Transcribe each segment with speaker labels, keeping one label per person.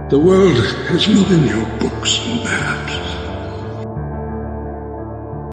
Speaker 1: The world is not in your books and maps.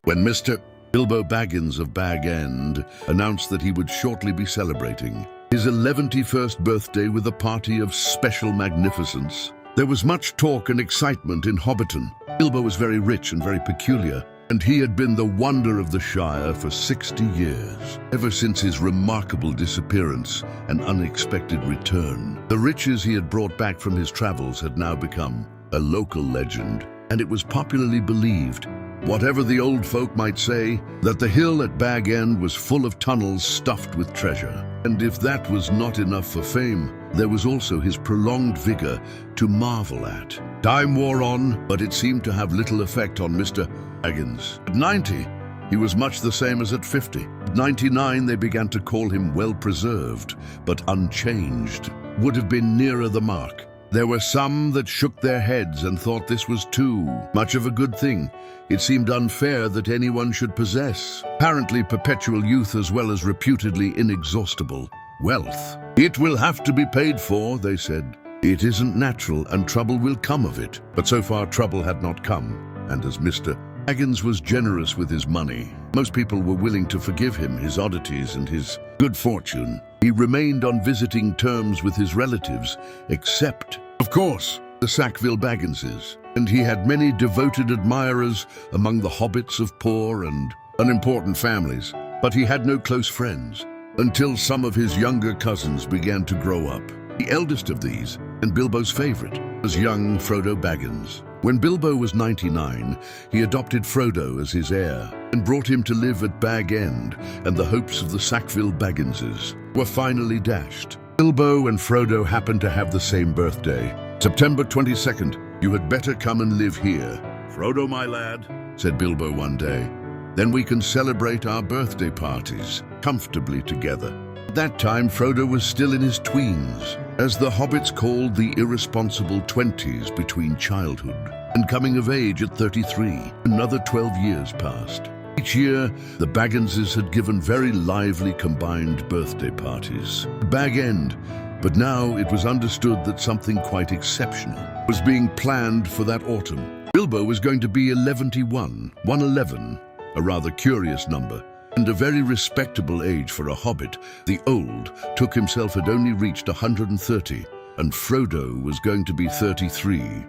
Speaker 2: When Mr. Bilbo Baggins of Bag End announced that he would shortly be celebrating his 11th birthday with a party of special magnificence, there was much talk and excitement in Hobbiton. Bilbo was very rich and very peculiar, and he had been the wonder of the Shire for 60 years, ever since his remarkable disappearance and unexpected return. The riches he had brought back from his travels had now become a local legend, and it was popularly believed, whatever the old folk might say, that the hill at Bag End was full of tunnels stuffed with treasure. And if that was not enough for fame, there was also his prolonged vigor to marvel at. Time wore on, but it seemed to have little effect on Mr. Baggins. At 90, he was much the same as at 50. At 99, they began to call him well-preserved, but unchanged. Would have been nearer the mark. There were some that shook their heads and thought this was too much of a good thing. It seemed unfair that anyone should possess apparently perpetual youth as well as reputedly inexhaustible wealth. It will have to be paid for, they said. It isn't natural and trouble will come of it. But so far trouble had not come, and as Mr. Baggins was generous with his money, most people were willing to forgive him his oddities and his good fortune. He remained on visiting terms with his relatives, except, of course, the Sackville Bagginses, and he had many devoted admirers among the hobbits of poor and unimportant families, but he had no close friends until some of his younger cousins began to grow up. The eldest of these, and Bilbo's favorite, was young Frodo Baggins. When Bilbo was 99, he adopted Frodo as his heir and brought him to live at Bag End, and the hopes of the Sackville Bagginses were finally dashed. Bilbo and Frodo happened to have the same birthday, September 22nd. You had better come and live here, Frodo, my lad, said Bilbo one day. Then we can celebrate our birthday parties comfortably together. At that time, Frodo was still in his tweens, as the hobbits called the irresponsible 20s between childhood and coming of age at 33. Another 12 years passed. Each year, the Bagginses had given very lively combined birthday parties at Bag End, but now it was understood that something quite exceptional was being planned for that autumn. Bilbo was going to be 111, a rather curious number, and a very respectable age for a hobbit. The old took himself had only reached 130, and Frodo was going to be 33.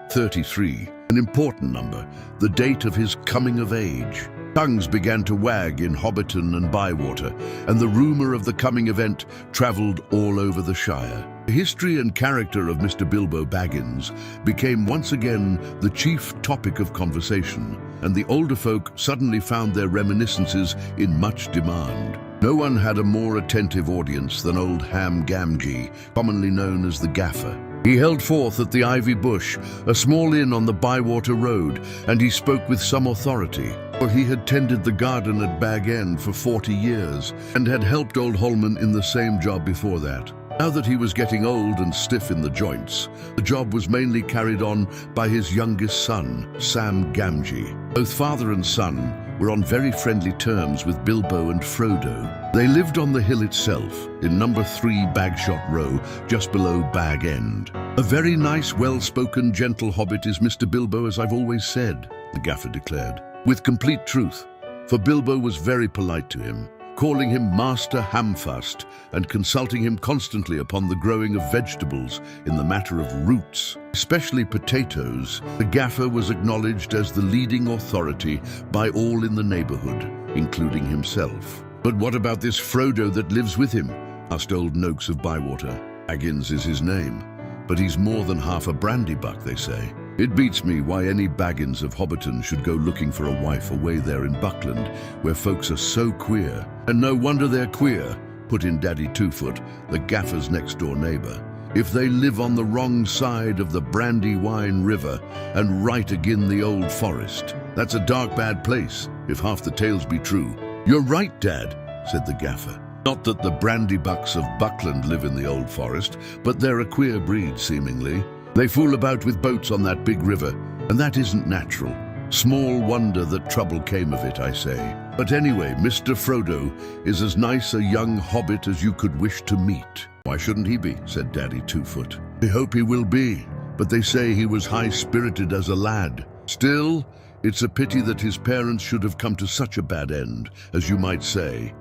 Speaker 2: 33, an important number, the date of his coming of age. Tongues began to wag in Hobbiton and Bywater, and the rumor of the coming event traveled all over the Shire. The history and character of Mr. Bilbo Baggins became once again the chief topic of conversation, and the older folk suddenly found their reminiscences in much demand. No one had a more attentive audience than old Ham Gamgee, commonly known as the Gaffer. He held forth at the Ivy Bush, a small inn on the Bywater Road, and he spoke with some authority, for he had tended the garden at Bag End for 40 years and had helped old Holman in the same job before that. Now that he was getting old and stiff in the joints, the job was mainly carried on by his youngest son, Sam Gamgee. Both father and son were on very friendly terms with Bilbo and Frodo. They lived on the hill itself, in number 3 Bagshot Row, just below Bag End. A very nice, well-spoken, gentle hobbit is Mr. Bilbo, as I've always said, the Gaffer declared, with complete truth, for Bilbo was very polite to him, calling him Master Hamfast and consulting him constantly upon the growing of vegetables in the matter of roots, especially potatoes. The Gaffer was acknowledged as the leading authority by all in the neighborhood, including himself. But what about this Frodo that lives with him? Asked old Noakes of Bywater. Baggins is his name, but he's more than half a brandy-buck, they say. It beats me why any Baggins of Hobbiton should go looking for a wife away there in Buckland, where folks are so queer. And no wonder they're queer, put in Daddy Two-Foot, the Gaffer's next-door neighbor. If they live on the wrong side of the Brandywine River and right agin the old forest, that's a dark bad place, if half the tales be true. You're right, Dad, said the Gaffer. Not that the Brandybucks of Buckland live in the old forest, but they're a queer breed, seemingly. They fool about with boats on that big river, and that isn't natural. Small wonder that trouble came of it, I say. But anyway, Mr. Frodo is as nice a young hobbit as you could wish to meet. Why shouldn't he be? Said Daddy Two-Foot. I hope he will be, but they say he was high-spirited as a lad. Still, it's a pity that his parents should have come to such a bad end, as you might say.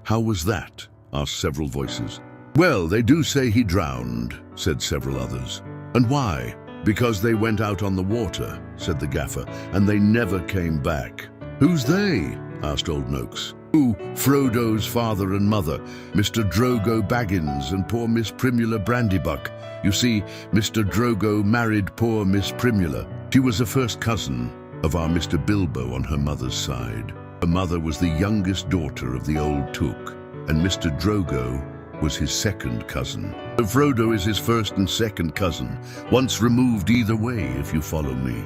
Speaker 2: How was that? Asked several voices. Well, they do say he drowned, said several others. And why? Because they went out on the water, said the gaffer, and they never came back. Who's they? Asked old Noakes. Oh, Frodo's father and mother, Mr. Drogo Baggins and poor Miss Primula Brandybuck. You see, Mr. Drogo married poor Miss Primula. She was a first cousin of our Mr. Bilbo on her mother's side. Her mother was the youngest daughter of the old Took, and Mr. Drogo was his second cousin. So Frodo is his first and second cousin, once removed either way, if you follow me.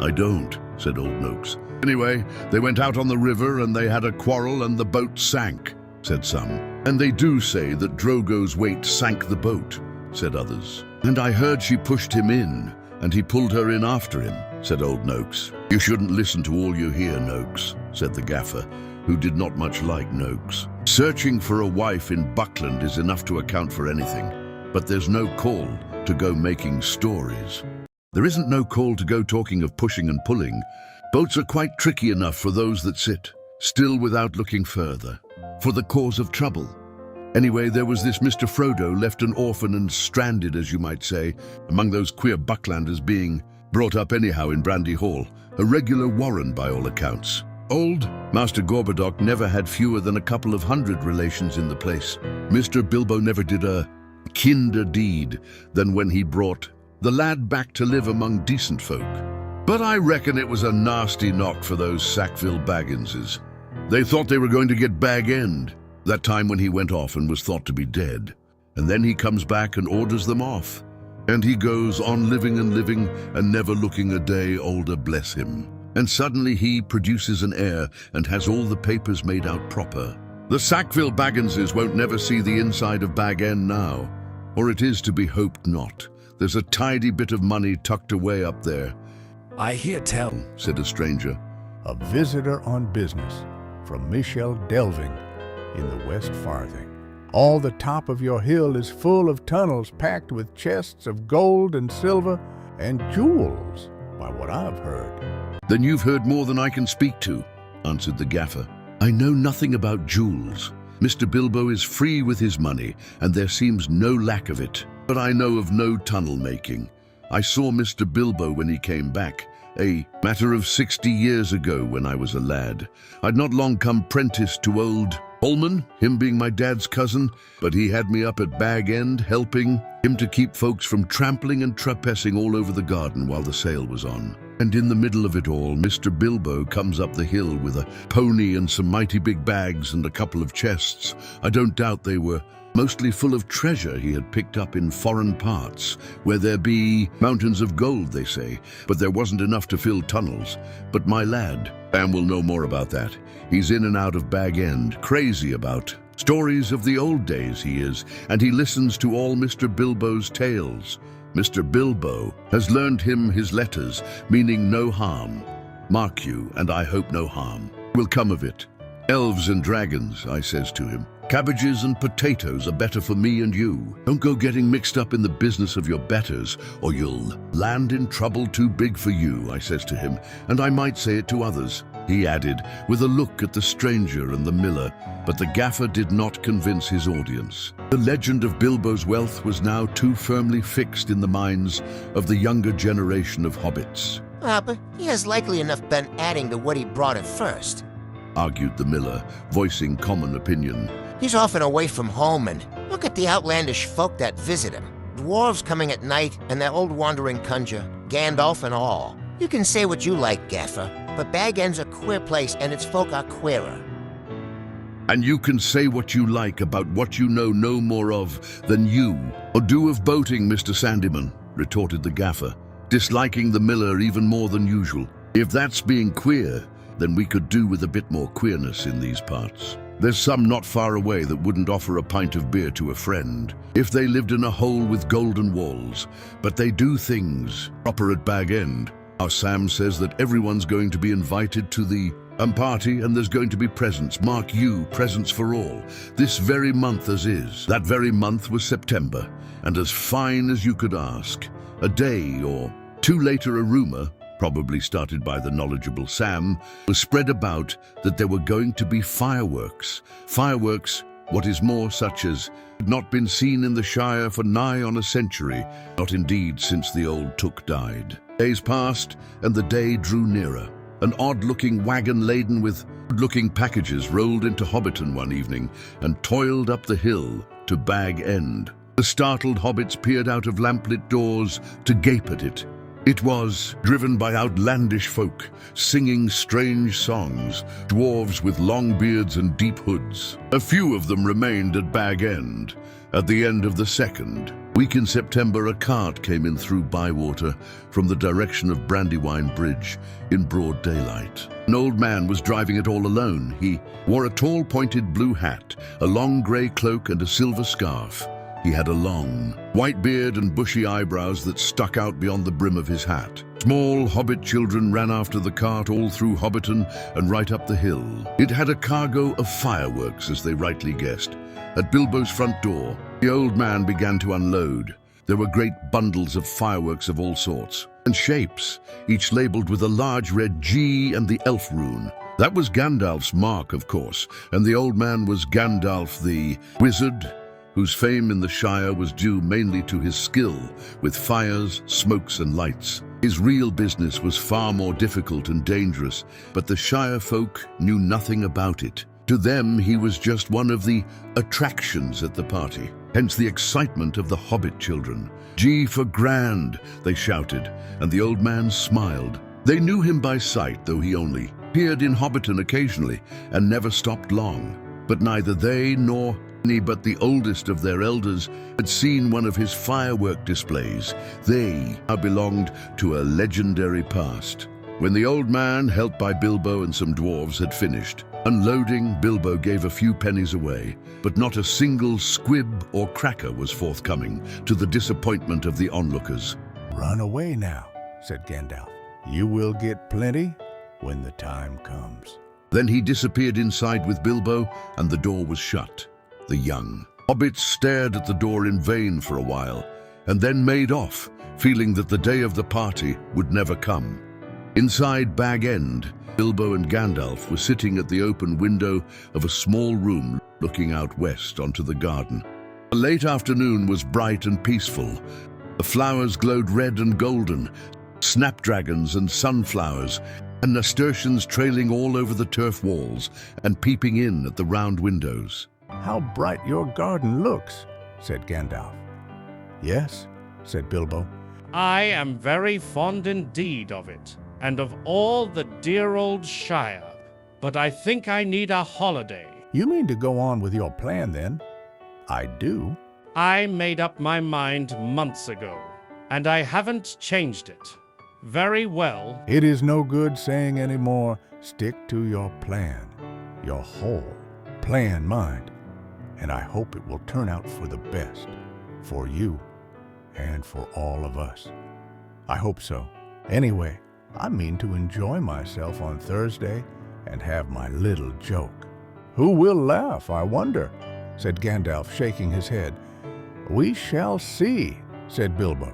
Speaker 2: I don't, said old Noakes. Anyway, they went out on the river and they had a quarrel and the boat sank, said some. And they do say that Drogo's weight sank the boat, said others. And I heard she pushed him in, and he pulled her in after him, said old Noakes. You shouldn't listen to all you hear, Noakes, said the gaffer, who did not much like Noakes. Searching for a wife in Buckland is enough to account for anything, but there's no call to go making stories. There isn't no call to go talking of pushing and pulling. Boats are quite tricky enough for those that sit, still without looking further, for the cause of trouble. Anyway, there was this Mr. Frodo, left an orphan and stranded, as you might say, among those queer Bucklanders, being brought up anyhow in Brandy Hall, a regular warren by all accounts. Old Master Gorbodoc never had fewer than a couple of 100 relations in the place. Mr. Bilbo never did a kinder deed than when he brought the lad back to live among decent folk. But I reckon it was a nasty knock for those Sackville Bagginses. They thought they were going to get Bag End, that time when he went off and was thought to be dead. And then he comes back and orders them off. And he goes on living and never looking a day older, bless him. And suddenly he produces an heir and has all the papers made out proper. The Sackville Bagginses won't never see the inside of Bag End now. Or it is to be hoped not. There's a tidy bit of money tucked away up there.
Speaker 3: I hear tell,
Speaker 2: said a stranger.
Speaker 4: A visitor on business from Michel Delving in the West Farthing. All the top of your hill is full of tunnels packed with chests of gold and silver and jewels, by what I've heard.
Speaker 2: Then you've heard more than I can speak to, answered the gaffer. I know nothing about jewels. Mr. Bilbo is free with his money, and there seems no lack of it. But I know of no tunnel making. I saw Mr. Bilbo when he came back, a matter of 60 years ago when I was a lad. I'd not long come prentice to old Holman, him being my dad's cousin, but he had me up at Bag End, helping him to keep folks from trampling and trespassing all over the garden while the sale was on. And in the middle of it all, Mr. Bilbo comes up the hill with a pony and some mighty big bags and a couple of chests. I don't doubt they were mostly full of treasure he had picked up in foreign parts, where there be mountains of gold, they say, but there wasn't enough to fill tunnels. But my lad, Sam will know more about that. He's in and out of Bag End, crazy about stories of the old days he is, and he listens to all Mr. Bilbo's tales. Mr. Bilbo has learned him his letters, meaning no harm. Mark you, and I hope no harm will come of it. Elves and dragons, I says to him. Cabbages and potatoes are better for me and you. Don't go getting mixed up in the business of your betters, or you'll land in trouble too big for you, I says to him, and I might say it to others, he added, with a look at the stranger and the miller, but the gaffer did not convince his audience. The legend of Bilbo's wealth was now too firmly fixed in the minds of the younger generation of hobbits.
Speaker 5: But he has likely enough been adding to what he brought at first,
Speaker 2: argued the miller, voicing common opinion.
Speaker 5: He's often away from home, and look at the outlandish folk that visit him. Dwarves coming at night, and that old wandering conjure, Gandalf and all. You can say what you like, Gaffer, but Bag End's a queer place, and its folk are queerer.
Speaker 2: And you can say what you like about what you know no more of than you, or do of boating, Mr. Sandyman, retorted the gaffer, disliking the miller even more than usual. If that's being queer, then we could do with a bit more queerness in these parts. There's some not far away that wouldn't offer a pint of beer to a friend if they lived in a hole with golden walls, but they do things proper at Bag End. Our Sam says that everyone's going to be invited to the party, and there's going to be presents, mark you, presents for all, this very month as is. That very month was September, and as fine as you could ask. A day or two later, a rumor, probably started by the knowledgeable Sam, was spread about that there were going to be fireworks. Fireworks, what is more, such as had not been seen in the Shire for nigh on a century, not indeed since the old Took died. Days passed, and the day drew nearer. An odd-looking wagon laden with odd-looking packages rolled into Hobbiton one evening and toiled up the hill to Bag End. The startled hobbits peered out of lamplit doors to gape at it. It was driven by outlandish folk, singing strange songs, dwarves with long beards and deep hoods. A few of them remained at Bag End. At the end of the second week in September, a cart came in through Bywater from the direction of Brandywine Bridge in broad daylight. An old man was driving it all alone. He wore a tall pointed blue hat, a long grey cloak and a silver scarf. He had a long, white beard and bushy eyebrows that stuck out beyond the brim of his hat. Small hobbit children ran after the cart all through Hobbiton and right up the hill. It had a cargo of fireworks, as they rightly guessed. At Bilbo's front door, the old man began to unload. There were great bundles of fireworks of all sorts and shapes, each labeled with a large red G and the elf rune. That was Gandalf's mark, of course, and the old man was Gandalf the wizard, whose fame in the Shire was due mainly to his skill with fires, smokes and lights. His real business was far more difficult and dangerous, but the Shire folk knew nothing about it. To them, he was just one of the attractions at the party, hence the excitement of the hobbit children. "G for grand," they shouted, and the old man smiled. They knew him by sight, though he only appeared in Hobbiton occasionally and never stopped long. But neither they nor any but the oldest of their elders had seen one of his firework displays. They now belonged to a legendary past. When the old man, helped by Bilbo and some dwarves, had finished unloading, Bilbo gave a few pennies away, but not a single squib or cracker was forthcoming, to the disappointment of the onlookers.
Speaker 4: "Run away now," said Gandalf. "You will get plenty when the time comes."
Speaker 2: Then he disappeared inside with Bilbo, and the door was shut. The young hobbits stared at the door in vain for a while, and then made off, feeling that the day of the party would never come. Inside Bag End, Bilbo and Gandalf were sitting at the open window of a small room looking out west onto the garden. The late afternoon was bright and peaceful. The flowers glowed red and golden, snapdragons and sunflowers, and nasturtiums trailing all over the turf walls and peeping in at the round windows.
Speaker 4: "How bright your garden looks," said Gandalf. "Yes," said Bilbo.
Speaker 3: I am very fond indeed of it, and of all the dear old Shire. But I think I need a holiday.
Speaker 4: "You mean to go on with your plan, then?" "I do."
Speaker 3: I made up my mind months ago, and I haven't changed it. Very well.
Speaker 4: "It is no good saying any more. Stick to your plan, your whole plan, mind. And I hope it will turn out for the best, for you and for all of us. I hope so. Anyway, I mean to enjoy myself on Thursday and have my little joke." "Who will laugh, I wonder?" said Gandalf, shaking his head. "We shall see," said Bilbo.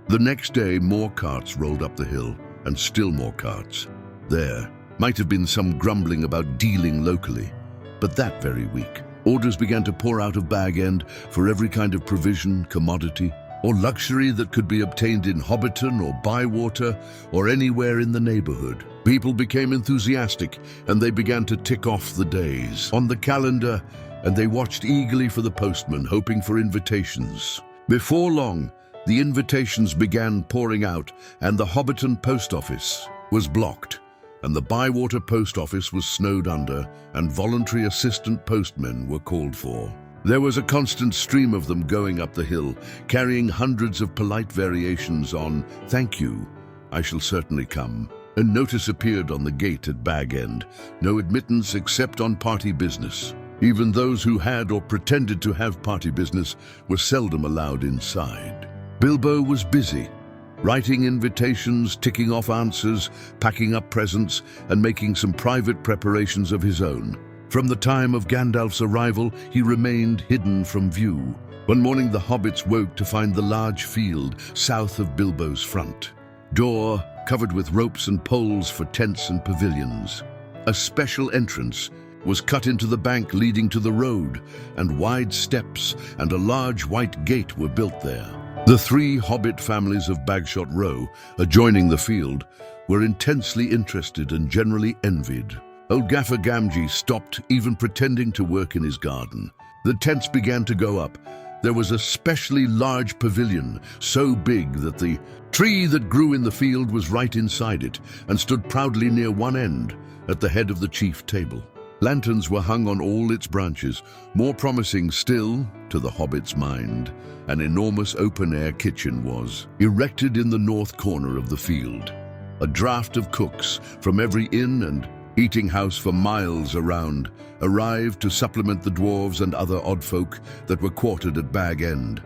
Speaker 2: The next day, more carts rolled up the hill, and still more carts. There might have been some grumbling about dealing locally, but that very week, orders began to pour out of Bag End for every kind of provision, commodity, or luxury that could be obtained in Hobbiton or Bywater or anywhere in the neighborhood. People became enthusiastic, and they began to tick off the days on the calendar, and they watched eagerly for the postman, hoping for invitations. Before long, the invitations began pouring out, and the Hobbiton post office was blocked, and the Bywater post office was snowed under, and voluntary assistant postmen were called for. There was a constant stream of them going up the hill, carrying hundreds of polite variations on "Thank you, I shall certainly come." A notice appeared on the gate at Bag End: no admittance except on party business. Even those who had or pretended to have party business were seldom allowed inside. Bilbo was busy, writing invitations, ticking off answers, packing up presents, and making some private preparations of his own. From the time of Gandalf's arrival, he remained hidden from view. One morning the hobbits woke to find the large field south of Bilbo's front. Door covered with ropes and poles for tents and pavilions. A special entrance was cut into the bank leading to the road, and wide steps and a large white gate were built there. The 3 hobbit families of Bagshot Row, adjoining the field, were intensely interested and generally envied. Old Gaffer Gamgee stopped even pretending to work in his garden. The tents began to go up. There was a specially large pavilion, so big that the tree that grew in the field was right inside it and stood proudly near one end, at the head of the chief table. Lanterns were hung on all its branches. More promising still, to the hobbit's mind, an enormous open-air kitchen was erected in the north corner of the field. A draft of cooks from every inn and eating house for miles around arrived to supplement the dwarves and other odd folk that were quartered at Bag End.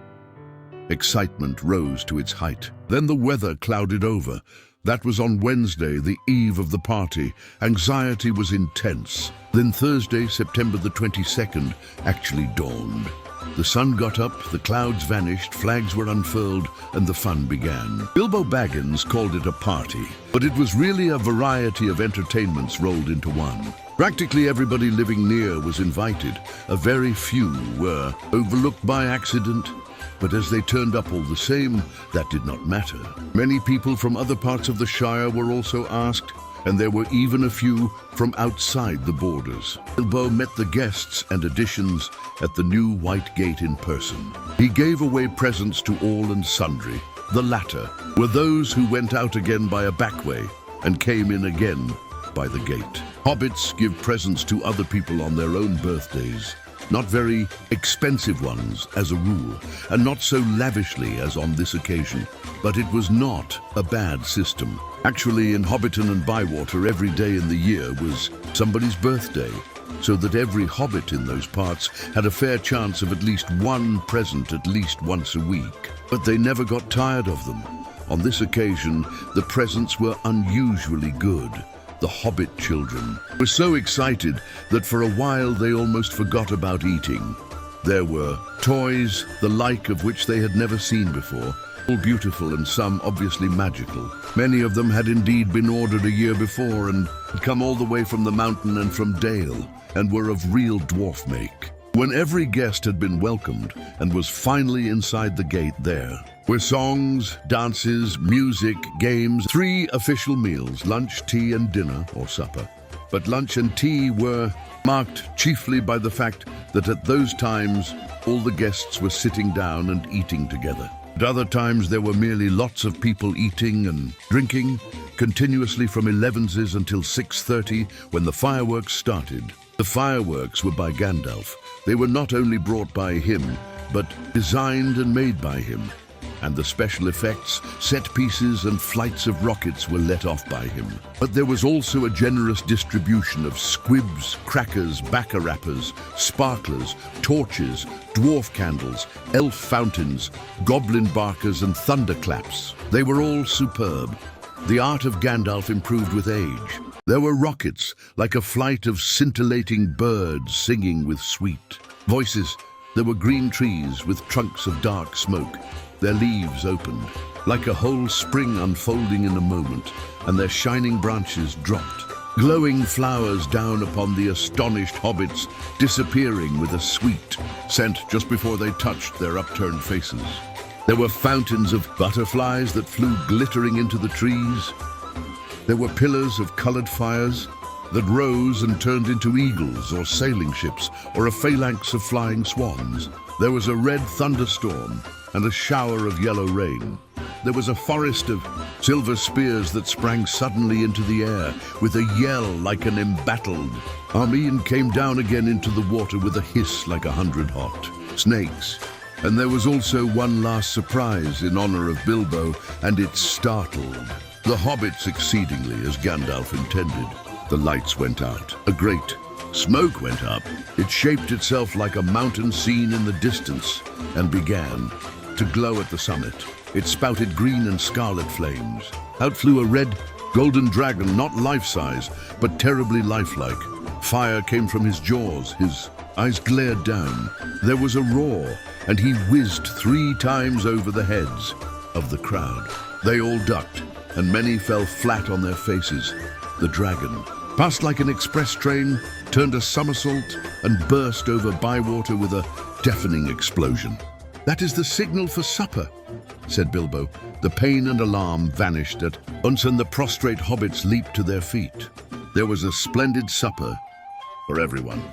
Speaker 2: Excitement rose to its height. Then the weather clouded over. That was on Wednesday, the eve of the party. Anxiety was intense. Then Thursday, September the 22nd, actually dawned. The sun got up, the clouds vanished, flags were unfurled, and the fun began. Bilbo Baggins called it a party, but it was really a variety of entertainments rolled into one. Practically everybody living near was invited. A very few were overlooked by accident, but as they turned up all the same, that did not matter. Many people from other parts of the Shire were also asked, and there were even a few from outside the borders. Bilbo met the guests and additions at the new White Gate in person. He gave away presents to all and sundry. The latter were those who went out again by a back way and came in again by the gate. Hobbits give presents to other people on their own birthdays. Not very expensive ones, as a rule, and not so lavishly as on this occasion. But it was not a bad system. Actually, in Hobbiton and Bywater, every day in the year was somebody's birthday, so that every hobbit in those parts had a fair chance of at least one present at least once a week. But they never got tired of them. On this occasion, the presents were unusually good. The hobbit children were so excited that for a while they almost forgot about eating. There were toys, the like of which they had never seen before, all beautiful and some obviously magical. Many of them had indeed been ordered a year before and had come all the way from the mountain and from Dale, and were of real dwarf make. When every guest had been welcomed and was finally inside the gate, there were songs, dances, music, games, 3 official meals, lunch, tea and dinner or supper. But lunch and tea were marked chiefly by the fact that at those times all the guests were sitting down and eating together. At other times there were merely lots of people eating and drinking continuously from 11s until 6:30 when the fireworks started. The fireworks were by Gandalf. They were not only brought by him, but designed and made by him. And the special effects, set pieces and flights of rockets were let off by him. But there was also a generous distribution of squibs, crackers, bacca-rappers, sparklers, torches, dwarf candles, elf fountains, goblin barkers and thunderclaps. They were all superb. The art of Gandalf improved with age. There were rockets, like a flight of scintillating birds singing with sweet voices. There were green trees with trunks of dark smoke. Their leaves opened, like a whole spring unfolding in a moment, and their shining branches dropped, glowing flowers down upon the astonished hobbits, disappearing with a sweet scent just before they touched their upturned faces. There were fountains of butterflies that flew glittering into the trees. There were pillars of colored fires that rose and turned into eagles or sailing ships or a phalanx of flying swans. There was a red thunderstorm and a shower of yellow rain. There was a forest of silver spears that sprang suddenly into the air with a yell like an embattled army and came down again into the water with a hiss like 100 hot snakes. And there was also one last surprise in honor of Bilbo, and it startled the hobbits exceedingly, as Gandalf intended. The lights went out. A great smoke went up. It shaped itself like a mountain seen in the distance and began to glow at the summit. It spouted green and scarlet flames. Out flew a red, golden dragon, not life-size, but terribly lifelike. Fire came from his jaws. His eyes glared down. There was a roar, and he whizzed 3 times over the heads of the crowd. They all ducked, and many fell flat on their faces. The dragon, passed like an express train, turned a somersault and burst over Bywater with a deafening explosion. "That is the signal for supper," said Bilbo. The pain and alarm vanished at once, and the prostrate hobbits leaped to their feet. There was a splendid supper for everyone.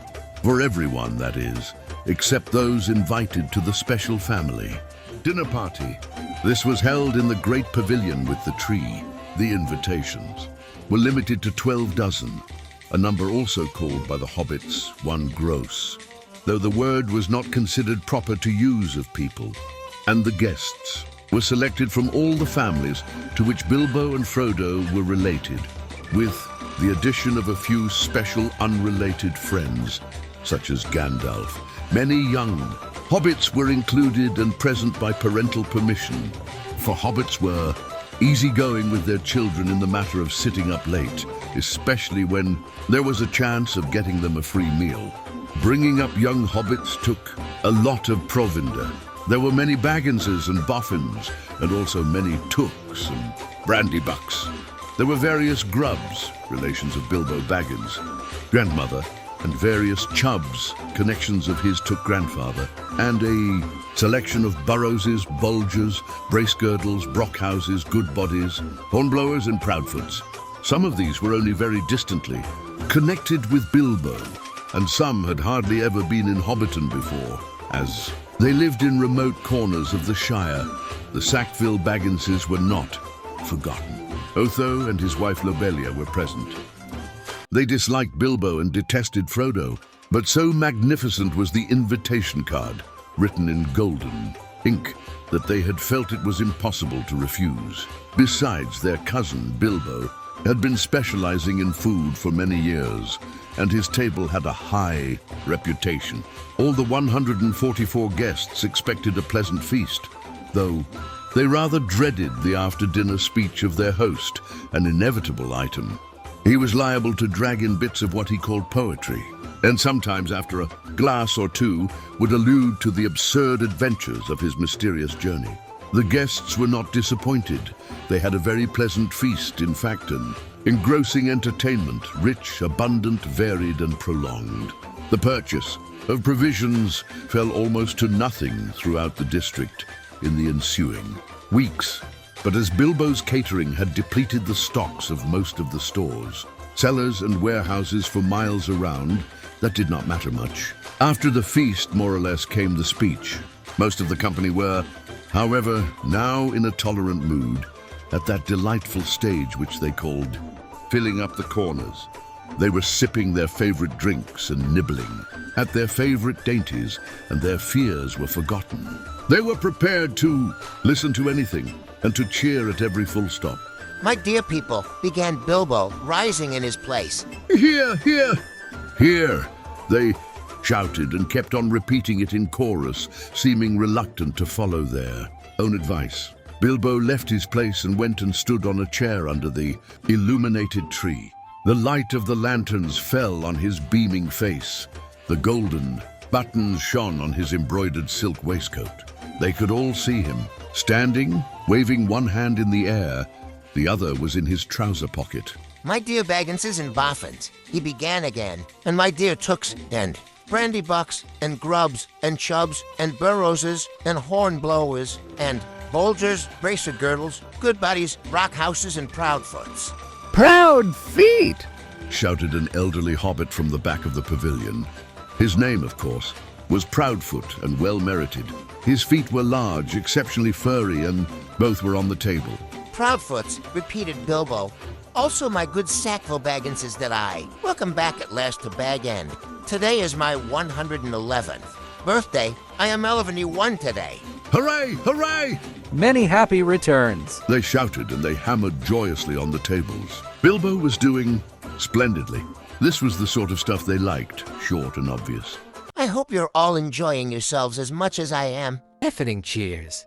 Speaker 2: For everyone, that is, except those invited to the special family dinner party. This was held in the great pavilion with the tree. The invitations were limited to 12 dozen, a number also called by the hobbits 1 gross, though the word was not considered proper to use of people. And the guests were selected from all the families to which Bilbo and Frodo were related, with the addition of a few special unrelated friends, such as Gandalf. Many young hobbits were included and present by parental permission, for hobbits were easygoing with their children in the matter of sitting up late, especially when there was a chance of getting them a free meal. Bringing up young hobbits took a lot of provender. There were many Bagginses and Boffins, and also many Tooks and Brandybucks. There were various Grubbs, relations of Bilbo Baggins' grandmother, and various Chubbs, connections of his Took grandfather, and a selection of Burrowses, Bulgers, Bracegirdles, Brockhouses, Goodbodies, Hornblowers, and Proudfoots. Some of these were only very distantly connected with Bilbo, and some had hardly ever been in Hobbiton before, as they lived in remote corners of the Shire. The Sackville Bagginses were not forgotten. Otho and his wife Lobelia were present. They disliked Bilbo and detested Frodo, but so magnificent was the invitation card, written in golden ink, that they had felt it was impossible to refuse. Besides, their cousin, Bilbo, had been specializing in food for many years, and his table had a high reputation. All the 144 guests expected a pleasant feast, though they rather dreaded the after-dinner speech of their host, an inevitable item. He was liable to drag in bits of what he called poetry, and sometimes after a glass or two would allude to the absurd adventures of his mysterious journey. The guests were not disappointed. They had a very pleasant feast, in fact, an engrossing entertainment, rich, abundant, varied, and prolonged. The purchase of provisions fell almost to nothing throughout the district in the ensuing weeks. But as Bilbo's catering had depleted the stocks of most of the stores, cellars and warehouses for miles around, that did not matter much. After the feast, more or less, came the speech. Most of the company were, however, now in a tolerant mood, at that delightful stage which they called filling up the corners. They were sipping their favorite drinks and nibbling at their favorite dainties, and their fears were forgotten. They were prepared to listen to anything and to cheer at every full stop.
Speaker 5: "My dear people," began Bilbo, rising in his place.
Speaker 2: "Here, here, here!" They shouted and kept on repeating it in chorus, seeming reluctant to follow their own advice. Bilbo left his place and went and stood on a chair under the illuminated tree. The light of the lanterns fell on his beaming face. The golden buttons shone on his embroidered silk waistcoat. They could all see him, standing, waving one hand in the air. The other was in his trouser pocket.
Speaker 5: "My dear Bagginses and Boffins," he began again, "and my dear Tooks and Brandybucks and Grubbs and Chubbs and Burrowses and Hornblowers and Bulgers, Bracegirdles, Goodbodies, Brockhouses, and Proudfoots."
Speaker 4: Proud feet!
Speaker 2: Shouted an elderly hobbit from the back of the pavilion. His name, of course, was Proudfoot, and well-merited. His feet were large, exceptionally furry, and both were on the table.
Speaker 5: "Proudfoots," repeated Bilbo. "Also my good Sackville Bagginses that I. Welcome back at last to Bag End. Today is my 111th birthday. I am 1 today."
Speaker 2: "Hooray! Hooray!"
Speaker 6: Many happy returns.
Speaker 2: They shouted, and they hammered joyously on the tables. Bilbo was doing splendidly. This was the sort of stuff they liked, short and obvious.
Speaker 5: "I hope you're all enjoying yourselves as much as I am."
Speaker 6: Deafening cheers.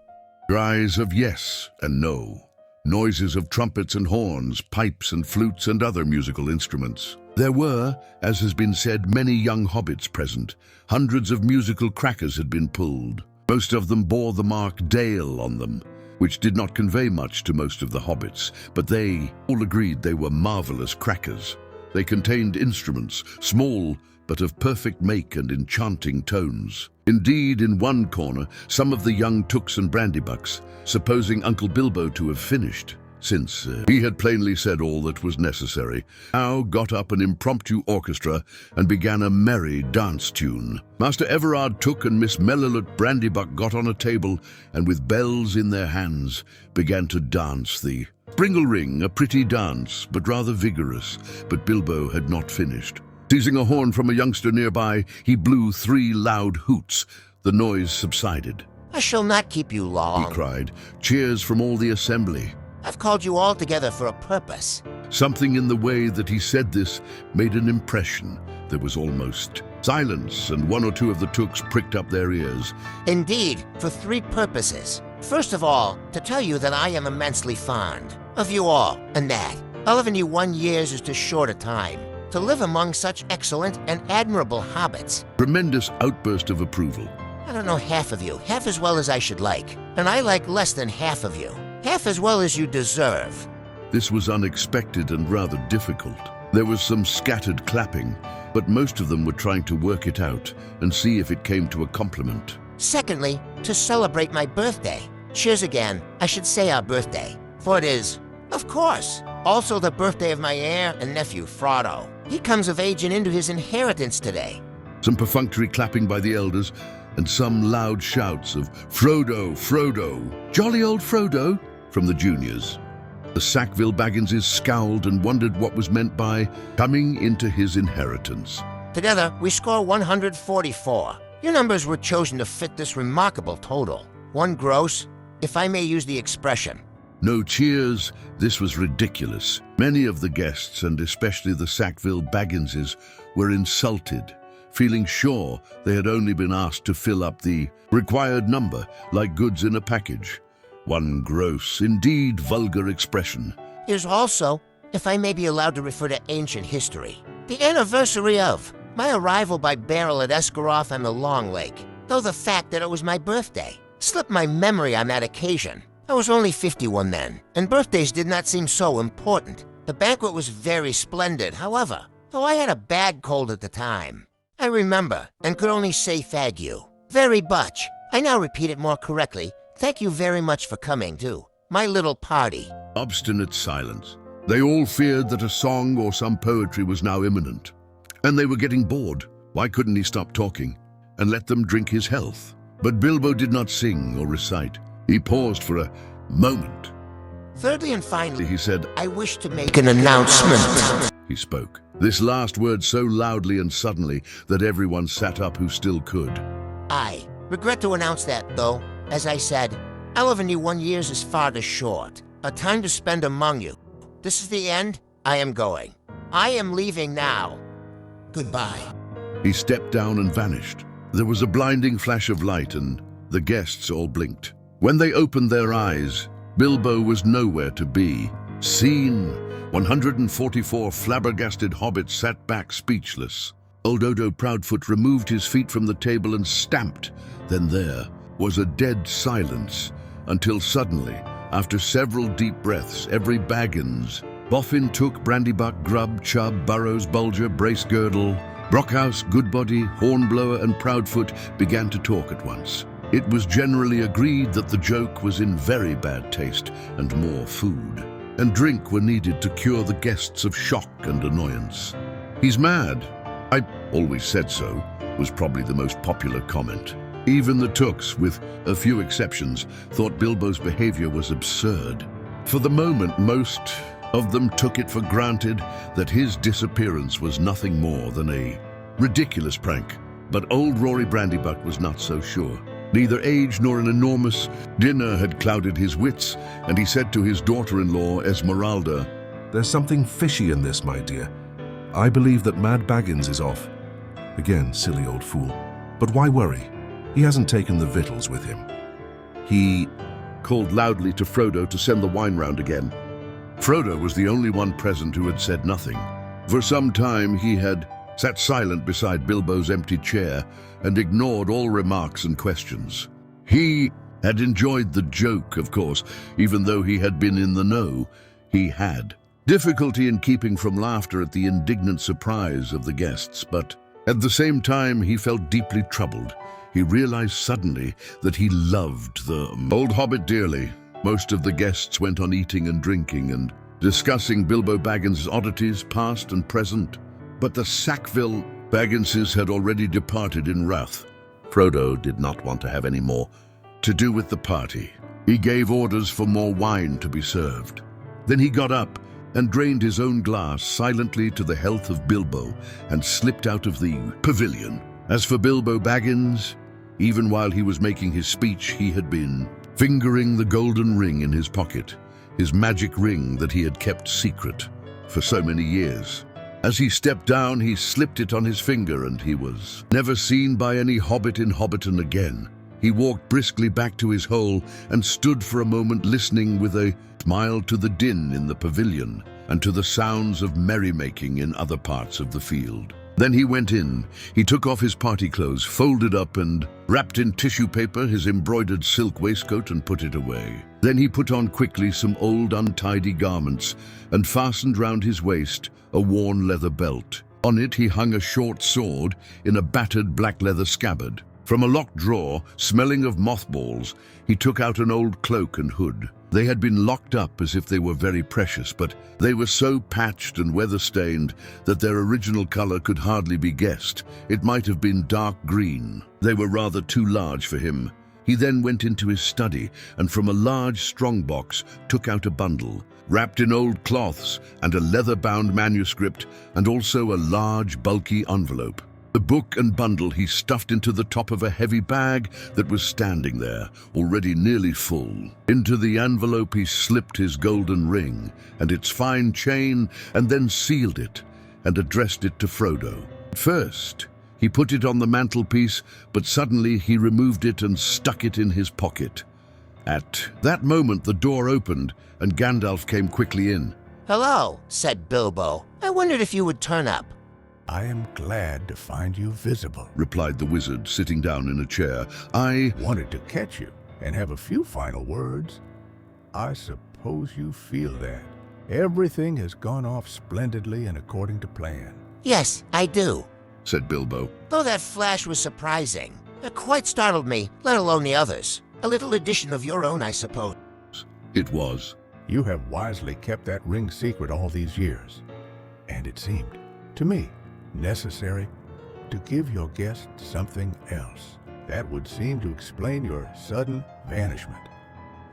Speaker 2: Cries of yes and no. Noises of trumpets and horns, pipes and flutes and other musical instruments. There were, as has been said, many young hobbits present. Hundreds of musical crackers had been pulled. Most of them bore the mark Dale on them, which did not convey much to most of the hobbits, but they all agreed they were marvelous crackers. They contained instruments, small but of perfect make and enchanting tones. Indeed, in one corner, some of the young tooks and brandybucks, supposing Uncle Bilbo to have finished, since he had plainly said all that was necessary, now got up an impromptu orchestra and began a merry dance tune. Master Everard Took and Miss Melilot Brandybuck got on a table and with bells in their hands began to dance the Bringle Ring, a pretty dance, but rather vigorous, but Bilbo had not finished. Seizing a horn from a youngster nearby, he blew 3 loud hoots. The noise subsided.
Speaker 5: I shall not keep you long,
Speaker 2: he cried. Cheers from all the assembly.
Speaker 5: I've called you all together for a purpose.
Speaker 2: Something in the way that he said this made an impression. There was almost silence, and 1 or 2 of the tooks pricked up their ears.
Speaker 5: Indeed, for 3 purposes. First of all, to tell you that I am immensely fond of you all, and that 11 years is too short a time to live among such excellent and admirable hobbits.
Speaker 2: Tremendous outburst of approval.
Speaker 5: I don't know half of you, half as well as I should like, and I like less than half of you, half as well as you deserve.
Speaker 2: This was unexpected and rather difficult. There was some scattered clapping, but most of them were trying to work it out and see if it came to a compliment.
Speaker 5: Secondly, to celebrate my birthday. Cheers again. I should say our birthday, for it is, of course, also the birthday of my heir and nephew, Frodo. He comes of age and into his inheritance today.
Speaker 2: Some perfunctory clapping by the elders, and some loud shouts of "Frodo, Frodo, jolly old Frodo," from the juniors. The Sackville Bagginses scowled and wondered what was meant by coming into his inheritance.
Speaker 5: Together, we score 144. Your numbers were chosen to fit this remarkable total. 1 gross, if I may use the expression.
Speaker 2: No cheers. This was ridiculous. Many of the guests, and especially the Sackville Bagginses, were insulted, feeling sure they had only been asked to fill up the required number, like goods in a package. 1 gross, indeed vulgar expression.
Speaker 5: Here's also, if I may be allowed to refer to ancient history, the anniversary of my arrival by barrel at Esgaroth on the Long Lake, though the fact that it was my birthday slipped my memory on that occasion. I was only 51 then, and birthdays did not seem so important. The banquet was very splendid, however, though I had a bad cold at the time. I remember, and could only say thank you. Very much. I now repeat it more correctly. Thank you very much for coming, to my little party.
Speaker 2: Obstinate silence. They all feared that a song or some poetry was now imminent. And they were getting bored. Why couldn't he stop talking and let them drink his health? But Bilbo did not sing or recite. He paused for a moment.
Speaker 5: Thirdly and finally,
Speaker 2: He said,
Speaker 5: I wish to make an announcement.
Speaker 2: He spoke. This last word so loudly and suddenly that everyone sat up who still could.
Speaker 5: I regret to announce that, though, as I said, 11 years is far too short. A time to spend among you. This is the end. I am going. I am leaving now. Goodbye.
Speaker 2: He stepped down and vanished. There was a blinding flash of light and the guests all blinked. When they opened their eyes, Bilbo was nowhere to be seen. 144 flabbergasted hobbits sat back speechless. Old Odo Proudfoot removed his feet from the table and stamped. Then there was a dead silence, until suddenly, after several deep breaths, every Baggins, Boffin, Took, Brandybuck, Grubb, Chubb, Burrows, Bulger, Bracegirdle, Brockhouse, Goodbody, Hornblower, and Proudfoot began to talk at once. It was generally agreed that the joke was in very bad taste, and more food and drink were needed to cure the guests of shock and annoyance. "He's mad. I always said so," was probably the most popular comment. Even the Tooks, with a few exceptions, thought Bilbo's behavior was absurd. For the moment, most of them took it for granted that his disappearance was nothing more than a ridiculous prank. But old Rory Brandybuck was not so sure. Neither age nor an enormous dinner had clouded his wits, and he said to his daughter-in-law, Esmeralda,
Speaker 7: "There's something fishy in this, my dear. I believe that Mad Baggins is off. Again, silly old fool. But why worry? He hasn't taken the victuals with him. He
Speaker 2: called loudly to Frodo to send the wine round again. Frodo was the only one present who had said nothing. For some time he had sat silent beside Bilbo's empty chair and ignored all remarks and questions. He had enjoyed the joke, of course, even though he had been in the know. He had difficulty in keeping from laughter at the indignant surprise of the guests, but at the same time he felt deeply troubled. He realized suddenly that he loved the old hobbit dearly. Most of the guests went on eating and drinking and discussing Bilbo Baggins' oddities, past and present. But the Sackville Bagginses had already departed in wrath. Frodo did not want to have any more to do with the party. He gave orders for more wine to be served. Then he got up and drained his own glass silently to the health of Bilbo and slipped out of the pavilion. As for Bilbo Baggins, even while he was making his speech, he had been fingering the golden ring in his pocket, his magic ring that he had kept secret for so many years. As he stepped down, he slipped it on his finger, and he was never seen by any hobbit in Hobbiton again. He walked briskly back to his hole and stood for a moment listening with a smile to the din in the pavilion and to the sounds of merrymaking in other parts of the field. Then he went in. He took off his party clothes, folded up and wrapped in tissue paper his embroidered silk waistcoat and put it away. Then he put on quickly some old untidy garments and fastened round his waist a worn leather belt. On it he hung a short sword in a battered black leather scabbard. From a locked drawer, smelling of mothballs, he took out an old cloak and hood. They had been locked up as if they were very precious, but they were so patched and weather-stained that their original color could hardly be guessed. It might have been dark green. They were rather too large for him. He then went into his study and from a large strongbox took out a bundle, wrapped in old cloths and a leather-bound manuscript, and also a large, bulky envelope. The book and bundle he stuffed into the top of a heavy bag that was standing there, already nearly full. Into the envelope he slipped his golden ring and its fine chain, and then sealed it and addressed it to Frodo. First, he put it on the mantelpiece, but suddenly he removed it and stuck it in his pocket. At that moment the door opened and Gandalf came quickly in.
Speaker 5: "Hello," said Bilbo. "I wondered if you would turn up."
Speaker 4: I am glad to find you visible.
Speaker 2: Replied the wizard, sitting down in a chair. I
Speaker 4: Wanted to catch you and have a few final words. I suppose you feel that. Everything has gone off splendidly and according to plan.
Speaker 5: "Yes, I do.
Speaker 2: said Bilbo.
Speaker 5: Though that flash was surprising. It quite startled me, let alone the others. A little addition of your own, I suppose."
Speaker 2: It was.
Speaker 4: You have wisely kept that ring secret all these years, and it seemed, to me, necessary to give your guest something else. That would seem to explain your sudden vanishment.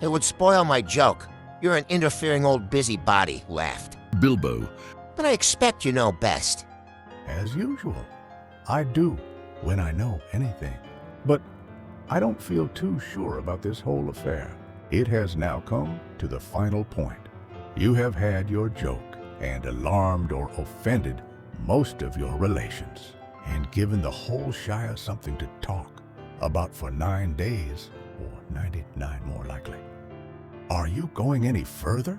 Speaker 5: "It would spoil my joke. You're an interfering old busybody," laughed.
Speaker 2: Bilbo.
Speaker 5: "But I expect you know best."
Speaker 4: As usual, I do when I know anything. But I don't feel too sure about this whole affair. It has now come to the final point. You have had your joke and alarmed or offended most of your relations, and given the whole Shire something to talk about for 9 days, or 99 more likely. Are you going any further?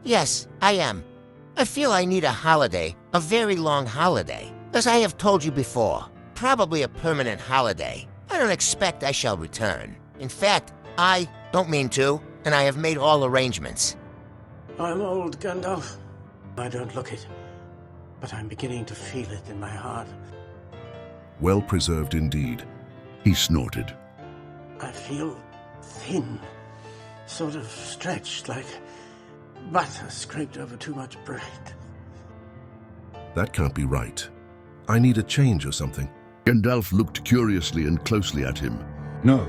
Speaker 5: "Yes, I am. I feel I need a holiday, a very long holiday. As I have told you before, probably a permanent holiday. I don't expect I shall return. In fact, I don't mean to, and I have made all arrangements."
Speaker 8: I'm old, Gandalf. I don't look it, but I'm beginning to feel it in my heart.
Speaker 7: Well preserved indeed.
Speaker 2: He snorted.
Speaker 8: I feel thin, sort of stretched, like butter scraped over too much bread.
Speaker 7: That can't be right. I need a change or something.
Speaker 2: Gandalf looked curiously and closely at him.
Speaker 9: No,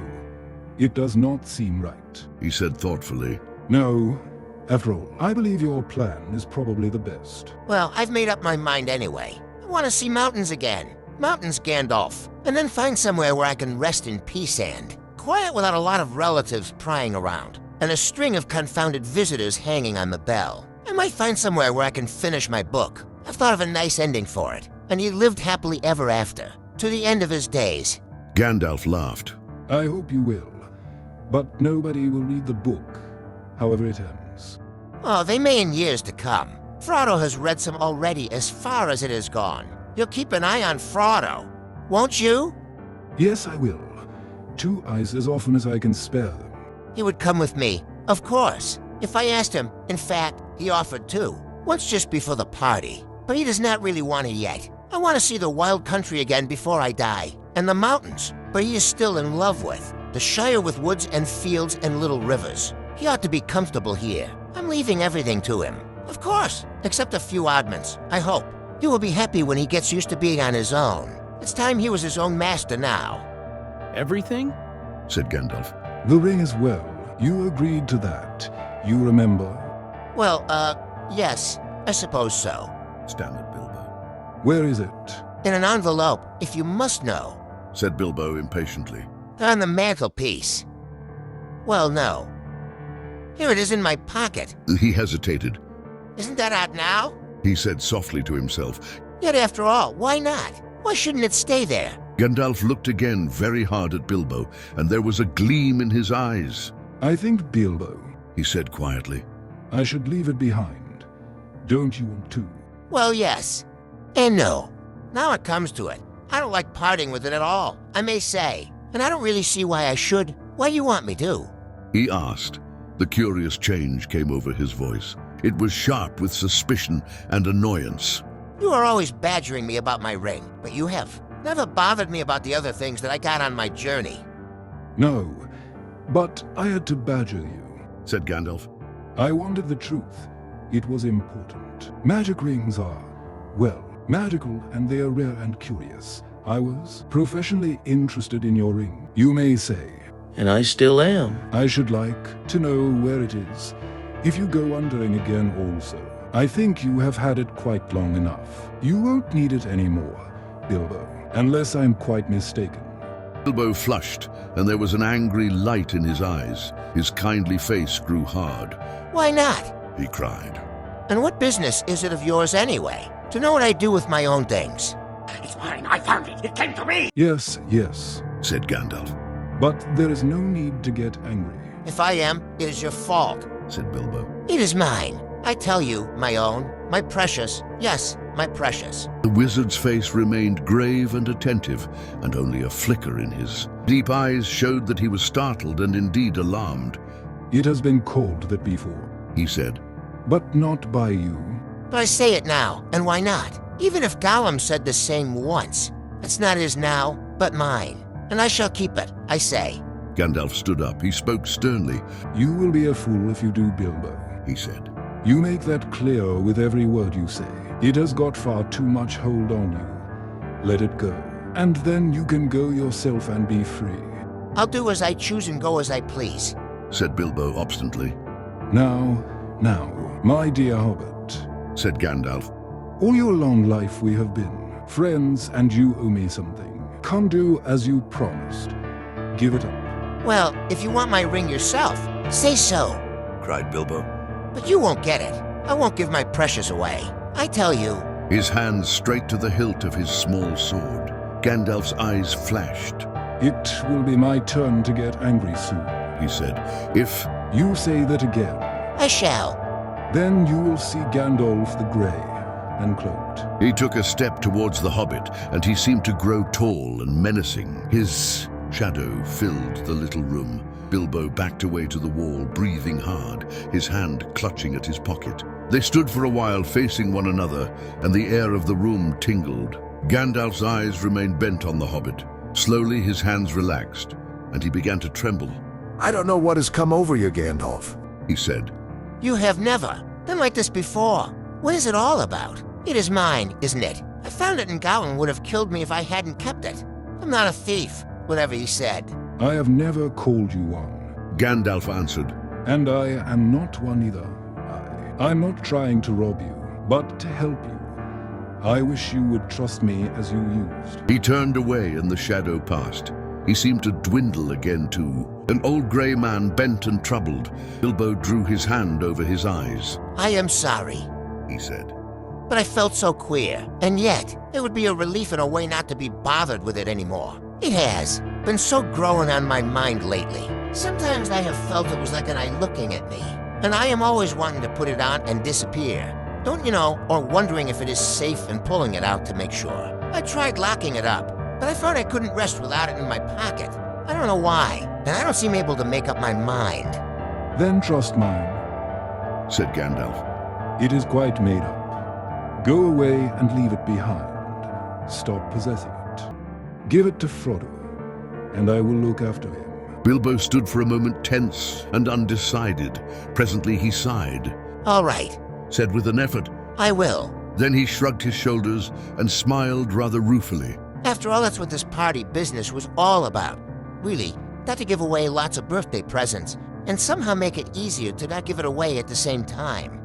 Speaker 9: it does not seem right.
Speaker 2: He said thoughtfully.
Speaker 9: No, after all, I believe your plan is probably the best.
Speaker 5: Well, I've made up my mind anyway. I want to see mountains again. Mountains, Gandalf. And then find somewhere where I can rest in peace and quiet without a lot of relatives prying around, and a string of confounded visitors hanging on the bell. I might find somewhere where I can finish my book. I've thought of a nice ending for it. And he lived happily ever after, to the end of his days.
Speaker 2: Gandalf laughed.
Speaker 9: I hope you will, but nobody will read the book, however it ends.
Speaker 5: Oh, they may in years to come. Frodo has read some already as far as it has gone. You'll keep an eye on Frodo, won't you?
Speaker 9: Yes, I will, 2 ice as often as I can spare them.
Speaker 5: He would come with me, of course. If I asked him, in fact, he offered too. Once just before the party. But he does not really want it yet. I want to see the wild country again before I die. And the mountains, but he is still in love with. The Shire with woods and fields and little rivers. He ought to be comfortable here. I'm leaving everything to him. Of course, except a few oddments, I hope. He will be happy when he gets used to being on his own. It's time he was his own master now.
Speaker 6: Everything?
Speaker 2: said Gandalf.
Speaker 9: The ring as well. You agreed to that. You remember?
Speaker 5: Well, yes, I suppose so.
Speaker 2: Stammered Bilbo.
Speaker 9: Where is it?
Speaker 5: In an envelope, if you must know.
Speaker 2: Said Bilbo impatiently.
Speaker 5: On the mantelpiece. Well, no. Here it is in my pocket.
Speaker 2: He hesitated.
Speaker 5: Isn't that odd now?
Speaker 2: He said softly to himself.
Speaker 5: Yet after all, why not? Why shouldn't it stay there?
Speaker 2: Gandalf looked again very hard at Bilbo, and there was a gleam in his eyes.
Speaker 9: I think, Bilbo,
Speaker 2: He said quietly.
Speaker 9: I should leave it behind. Don't you want to?
Speaker 5: Well, yes. And no. Now it comes to it. I don't like parting with it at all, I may say. And I don't really see why I should. Why do you want me to?
Speaker 2: He asked. The curious change came over his voice. It was sharp with suspicion and annoyance.
Speaker 5: You are always badgering me about my ring, but you have never bothered me about the other things that I got on my journey.
Speaker 9: No, but I had to badger you,
Speaker 2: said Gandalf.
Speaker 9: I wanted the truth. It was important. Magic rings are, well, magical, and they are rare and curious. I was professionally interested in your ring, you may say.
Speaker 10: And I still am.
Speaker 9: I should like to know where it is. If you go wandering again also, I think you have had it quite long enough. You won't need it anymore, Bilbo, unless I'm quite mistaken.
Speaker 2: Bilbo flushed, and there was an angry light in his eyes. His kindly face grew hard.
Speaker 5: Why not?
Speaker 2: He cried.
Speaker 5: And what business is it of yours anyway? To know what I do with my own things.
Speaker 8: It's mine. I found it. It came to me.
Speaker 9: Yes, yes,
Speaker 2: Said Gandalf.
Speaker 9: but there is no need to get angry.
Speaker 5: If I am, it is your fault.
Speaker 2: Said Bilbo.
Speaker 5: It is mine. I tell you, my own, my precious, yes, my precious.
Speaker 2: The wizard's face remained grave and attentive, and only a flicker in his deep eyes showed that he was startled and indeed alarmed.
Speaker 9: It has been called that before,
Speaker 2: He said.
Speaker 9: but not by you.
Speaker 5: But I say it now, and why not? Even if Gollum said the same once, it's not his now, but mine. And I shall keep it, I say.
Speaker 2: Gandalf stood up. He spoke sternly.
Speaker 9: You will be a fool if you do, Bilbo.
Speaker 2: He said.
Speaker 9: You make that clear with every word you say. It has got far too much hold on you. Let it go. And then you can go yourself and be free.
Speaker 5: I'll do as I choose and go as I please.
Speaker 2: Said Bilbo obstinately.
Speaker 9: Now, my dear Hobbit,
Speaker 2: Said Gandalf.
Speaker 9: all your long life we have been friends, and you owe me something. Come do as you promised. Give it up.
Speaker 5: Well, if you want my ring yourself, say so.
Speaker 2: Cried Bilbo.
Speaker 5: But you won't get it. I won't give my precious away. I tell you.
Speaker 2: His hand straight to the hilt of his small sword. Gandalf's eyes flashed.
Speaker 9: It will be my turn to get angry soon.
Speaker 2: He said. If
Speaker 9: You say that again.
Speaker 5: I shall.
Speaker 9: Then you will see Gandalf the Grey and cloaked.
Speaker 2: he took a step towards the hobbit, and he seemed to grow tall and menacing. His shadow filled the little room. Bilbo backed away to the wall, breathing hard, his hand clutching at his pocket. They stood for a while facing one another, and the air of the room tingled. Gandalf's eyes remained bent on the hobbit. Slowly his hands relaxed, and he began to tremble.
Speaker 11: I don't know what has come over you, Gandalf.
Speaker 2: He said.
Speaker 5: You have never been like this before. What is it all about? It is mine, isn't it? I found it and Gollum would have killed me if I hadn't kept it. I'm not a thief, whatever he said.
Speaker 9: I have never called you one.
Speaker 2: Gandalf answered.
Speaker 9: And I am not one either. I'm not trying to rob you, but to help you. I wish you would trust me as you used.
Speaker 2: He turned away and the shadow passed. He seemed to dwindle again too. An old grey man bent and troubled. Bilbo drew his hand over his eyes.
Speaker 5: I am sorry,
Speaker 2: He said.
Speaker 5: but I felt so queer. And yet, it would be a relief in a way not to be bothered with it anymore. It has been so growing on my mind lately. Sometimes I have felt it was like an eye looking at me. And I am always wanting to put it on and disappear. Don't you know, or wondering if it is safe and pulling it out to make sure. I tried locking it up, but I found I couldn't rest without it in my pocket. I don't know why, and I don't seem able to make up my mind.
Speaker 9: Then trust mine.
Speaker 2: said Gandalf.
Speaker 9: It is quite made up. Go away and leave it behind. Stop possessing it. Give it to Frodo, and I will look after him.
Speaker 2: Bilbo stood for a moment tense and undecided. Presently he sighed.
Speaker 5: All right,
Speaker 2: Said with an effort.
Speaker 5: I will.
Speaker 2: Then he shrugged his shoulders and smiled rather ruefully.
Speaker 5: After all, that's what this party business was all about. Really, not to give away lots of birthday presents, and somehow make it easier to not give it away at the same time.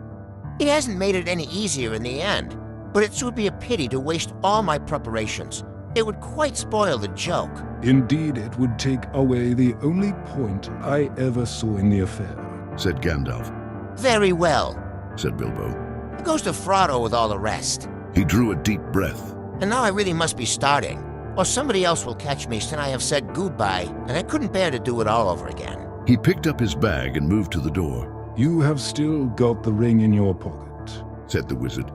Speaker 5: It hasn't made it any easier in the end, but it would be a pity to waste all my preparations. It would quite spoil the joke.
Speaker 9: Indeed, it would take away the only point I ever saw in the affair,
Speaker 2: said Gandalf.
Speaker 5: Very well,
Speaker 2: said Bilbo.
Speaker 5: It goes to Frodo with all the rest.
Speaker 2: He drew a deep breath.
Speaker 5: And now I really must be starting, or somebody else will catch me since I have said goodbye, and I couldn't bear to do it all over again.
Speaker 2: He picked up his bag and moved to the door.
Speaker 9: You have still got the ring in your pocket,
Speaker 2: said the wizard.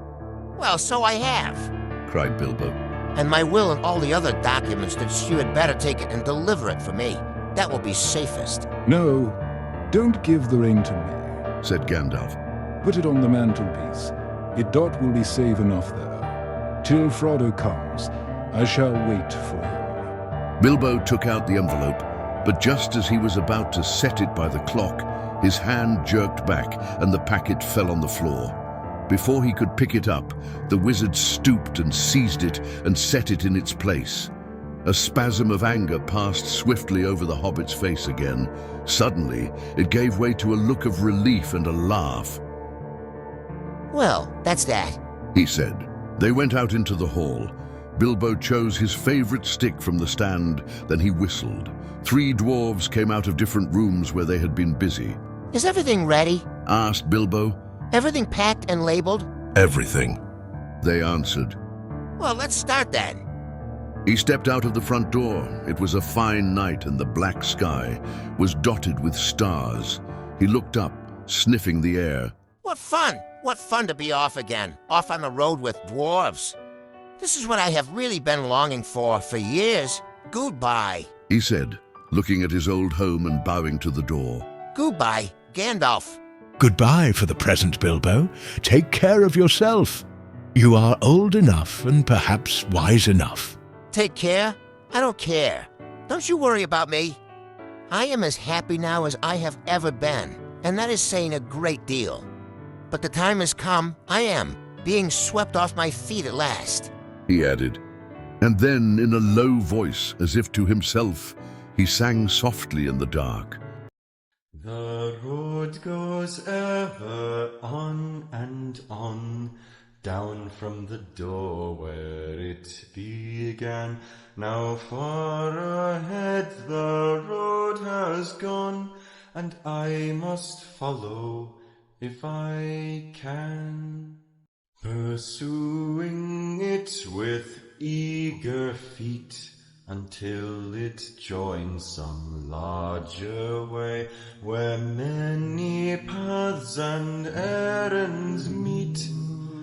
Speaker 5: Well, so I have.
Speaker 2: Cried Bilbo.
Speaker 5: And my will and all the other documents that you had better take it and deliver it for me. That will be safest.
Speaker 9: No, don't give the ring to me,
Speaker 2: said Gandalf.
Speaker 9: Put it on the mantelpiece. It will be safe enough there. Till Frodo comes, I shall wait for him.
Speaker 2: Bilbo took out the envelope, but just as he was about to set it by the clock, his hand jerked back and the packet fell on the floor. Before he could pick it up, the wizard stooped and seized it and set it in its place. A spasm of anger passed swiftly over the hobbit's face again. Suddenly, it gave way to a look of relief and a laugh.
Speaker 5: Well, that's that,
Speaker 2: he said. They went out into the hall. Bilbo chose his favorite stick from the stand, then he whistled. 3 dwarves came out of different rooms where they had been busy.
Speaker 5: Is everything ready?
Speaker 2: Asked Bilbo.
Speaker 5: Everything packed and labeled?
Speaker 2: Everything, they answered.
Speaker 5: Well, let's start then.
Speaker 2: He stepped out of the front door. It was a fine night and the black sky was dotted with stars. He looked up, sniffing the air.
Speaker 5: What fun! What fun to be off again, off on the road with dwarves. This is what I have really been longing for years. Goodbye,
Speaker 2: he said, looking at his old home and bowing to the door.
Speaker 5: Goodbye, Gandalf.
Speaker 12: Goodbye for the present, Bilbo. Take care of yourself. You are old enough and perhaps wise enough.
Speaker 5: Take care? I don't care. Don't you worry about me. I am as happy now as I have ever been, and that is saying a great deal. But the time has come, I am, being swept off my feet at last,
Speaker 2: he added. And then, in a low voice, as if to himself, he sang softly in the dark.
Speaker 13: The road goes ever on and on, down from the door where it began. Now far ahead the road has gone, and I must follow if I can. Pursuing it with eager feet, until it joins some larger way, where many paths and errands meet,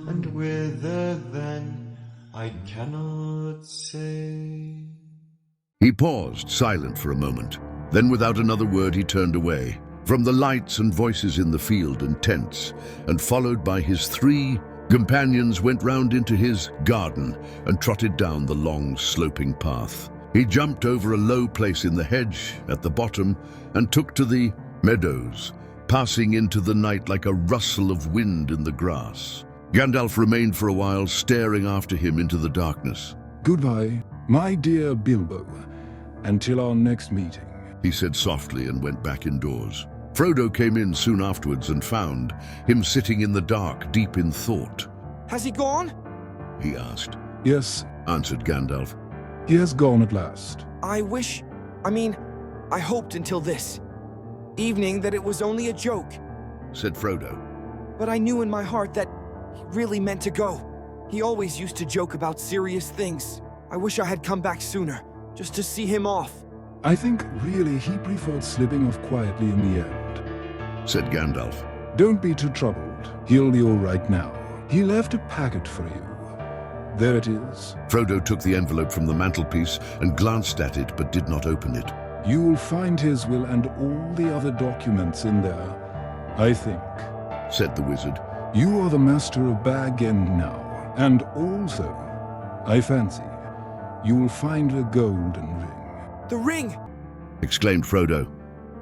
Speaker 13: and whither then I cannot say.
Speaker 2: He paused, silent for a moment. Then without another word he turned away, from the lights and voices in the field and tents, and followed by his 3 companions went round into his garden and trotted down the long sloping path. He jumped over a low place in the hedge at the bottom and took to the meadows, passing into the night like a rustle of wind in the grass. Gandalf remained for a while, staring after him into the darkness.
Speaker 9: Goodbye, my dear Bilbo, until our next meeting,
Speaker 2: he said softly and went back indoors. Frodo came in soon afterwards and found him sitting in the dark, deep in thought.
Speaker 14: Has he gone?
Speaker 2: He asked.
Speaker 9: Yes,
Speaker 2: answered Gandalf.
Speaker 9: He has gone at last.
Speaker 14: I hoped until this evening that it was only a joke,
Speaker 2: said Frodo.
Speaker 14: But I knew in my heart that he really meant to go. He always used to joke about serious things. I wish I had come back sooner, just to see him off.
Speaker 9: I think really he preferred slipping off quietly in the end,
Speaker 2: said Gandalf.
Speaker 9: Don't be too troubled. He'll be all right now. He left a packet for you. There it is.
Speaker 2: Frodo took the envelope from the mantelpiece and glanced at it but did not open it.
Speaker 9: You will find his will and all the other documents in there, I think,
Speaker 2: said the wizard.
Speaker 9: You are the master of Bag End now, and also, I fancy, you will find a golden ring.
Speaker 14: The ring!
Speaker 2: Exclaimed Frodo.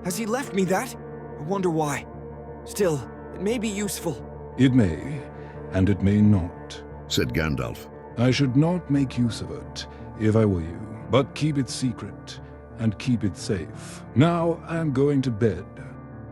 Speaker 14: Has he left me that? I wonder why. Still, it may be useful.
Speaker 9: It may, and it may not,
Speaker 2: said Gandalf.
Speaker 9: I should not make use of it, if I were you, but keep it secret, and keep it safe. Now I am going to bed.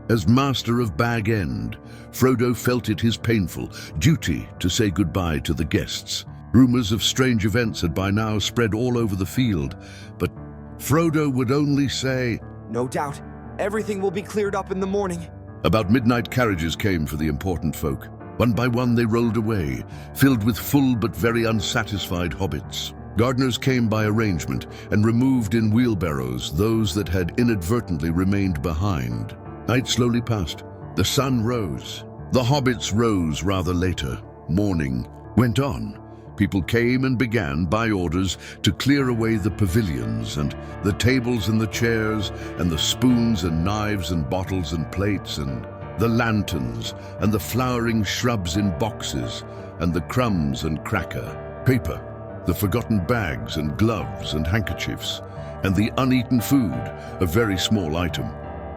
Speaker 2: As master of Bag End, Frodo felt it his painful duty to say goodbye to the guests. Rumors of strange events had by now spread all over the field, but Frodo would only say,
Speaker 14: No doubt, everything will be cleared up in the morning.
Speaker 2: About midnight, carriages came for the important folk. One by one they rolled away, filled with full but very unsatisfied hobbits. Gardeners came by arrangement and removed in wheelbarrows those that had inadvertently remained behind. Night slowly passed. The sun rose. The hobbits rose rather later. Morning went on. People came and began, by orders, to clear away the pavilions and the tables and the chairs and the spoons and knives and bottles and plates and the lanterns and the flowering shrubs in boxes and the crumbs and cracker, paper, the forgotten bags and gloves and handkerchiefs, and the uneaten food, a very small item.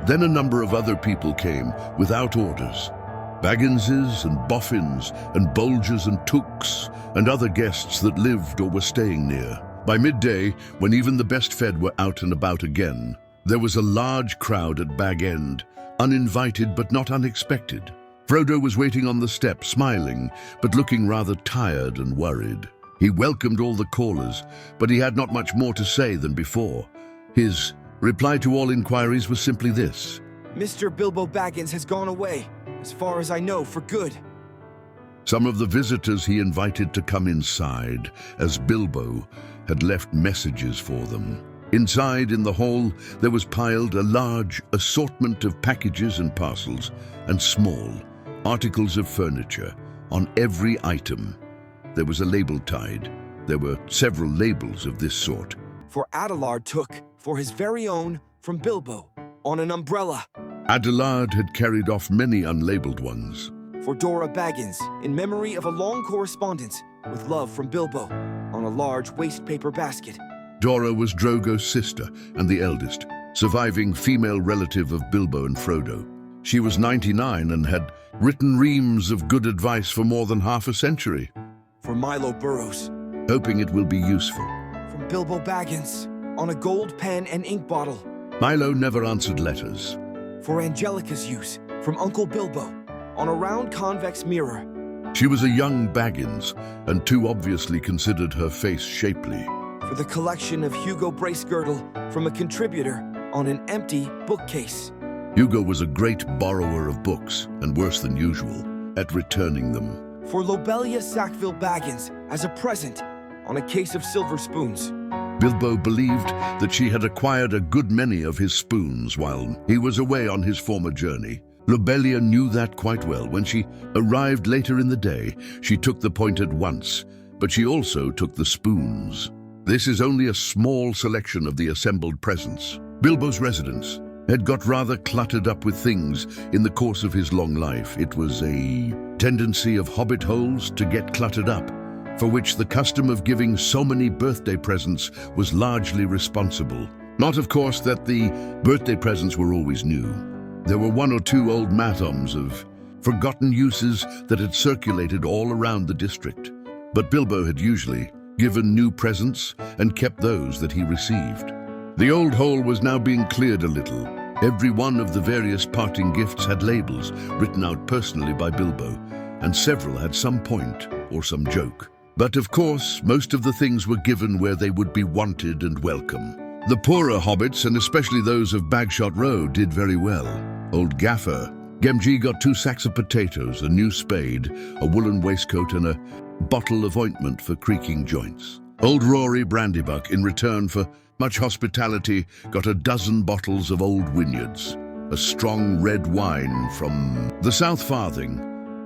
Speaker 2: Then a number of other people came without orders. Bagginses and Boffins and Bolgers and Tooks and other guests that lived or were staying near. By midday, when even the best fed were out and about again, there was a large crowd at Bag End, uninvited but not unexpected. Frodo was waiting on the step, smiling, but looking rather tired and worried. He welcomed all the callers, but he had not much more to say than before. His reply to all inquiries was simply this:
Speaker 14: Mr. Bilbo Baggins has gone away, as far as I know, for good.
Speaker 2: Some of the visitors he invited to come inside, as Bilbo had left messages for them. Inside, in the hall, there was piled a large assortment of packages and parcels, and small articles of furniture. On every item, there was a label tied. There were several labels of this sort.
Speaker 14: For Adelard took, for his very own, from Bilbo, on an umbrella.
Speaker 2: Adelard had carried off many unlabeled ones.
Speaker 14: For Dora Baggins, in memory of a long correspondence, with love from Bilbo, on a large waste paper basket.
Speaker 2: Dora was Drogo's sister and the eldest, surviving female relative of Bilbo and Frodo. She was 99 and had written reams of good advice for more than half a century.
Speaker 14: For Milo Burrows,
Speaker 2: hoping it will be useful.
Speaker 14: From Bilbo Baggins, on a gold pen and ink bottle.
Speaker 2: Milo never answered letters.
Speaker 14: For Angelica's use, from Uncle Bilbo, on a round convex mirror.
Speaker 2: She was a young Baggins, and too obviously considered her face shapely.
Speaker 14: For the collection of Hugo Bracegirdle, from a contributor, on an empty bookcase.
Speaker 2: Hugo was a great borrower of books, and worse than usual, at returning them.
Speaker 14: For Lobelia Sackville Baggins, as a present, on a case of silver spoons.
Speaker 2: Bilbo believed that she had acquired a good many of his spoons while he was away on his former journey. Lobelia knew that quite well. When she arrived later in the day, she took the point at once, but she also took the spoons. This is only a small selection of the assembled presents. Bilbo's residence had got rather cluttered up with things in the course of his long life. It was a tendency of hobbit holes to get cluttered up, for which the custom of giving so many birthday presents was largely responsible. Not, of course, that the birthday presents were always new. There were one or two old mathoms of forgotten uses that had circulated all around the district. But Bilbo had usually given new presents and kept those that he received. The old hole was now being cleared a little. Every one of the various parting gifts had labels written out personally by Bilbo, and several had some point or some joke. But of course, most of the things were given where they would be wanted and welcome. The poorer hobbits, and especially those of Bagshot Row, did very well. Old Gaffer Gemji got 2 sacks of potatoes, a new spade, a woolen waistcoat, and a bottle of ointment for creaking joints. Old Rory Brandybuck, in return for much hospitality, got a dozen bottles of Old Wynyards, a strong red wine from the South Farthing,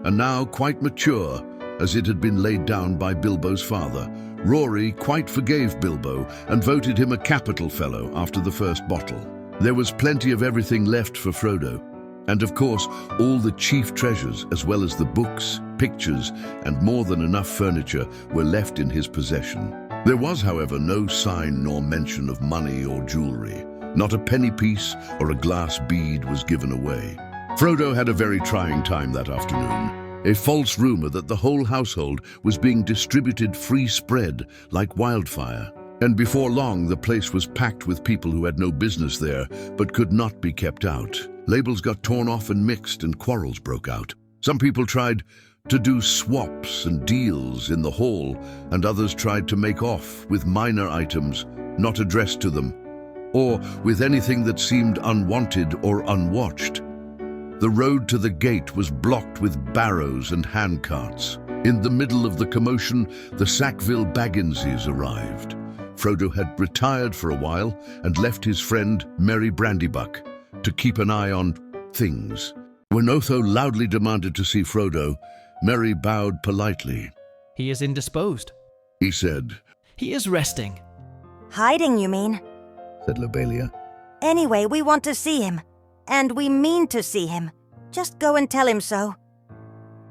Speaker 2: and now quite mature, as it had been laid down by Bilbo's father. Rory quite forgave Bilbo and voted him a capital fellow after the first bottle. There was plenty of everything left for Frodo, and of course all the chief treasures, as well as the books, pictures, and more than enough furniture were left in his possession. There was, however, no sign nor mention of money or jewelry. Not a penny piece or a glass bead was given away. Frodo had a very trying time that afternoon. A false rumor that the whole household was being distributed free spread like wildfire. And before long, the place was packed with people who had no business there, but could not be kept out. Labels got torn off and mixed, and quarrels broke out. Some people tried to do swaps and deals in the hall, and others tried to make off with minor items not addressed to them, or with anything that seemed unwanted or unwatched. The road to the gate was blocked with barrows and handcarts. In the middle of the commotion, the Sackville Bagginses arrived. Frodo had retired for a while and left his friend Merry Brandybuck to keep an eye on things. When Otho loudly demanded to see Frodo, Merry bowed politely.
Speaker 15: "He is indisposed,"
Speaker 2: he said.
Speaker 15: "He is resting."
Speaker 16: "Hiding, you mean?"
Speaker 2: said Lobelia.
Speaker 16: "Anyway, we want to see him. And we mean to see him. Just go and tell him so."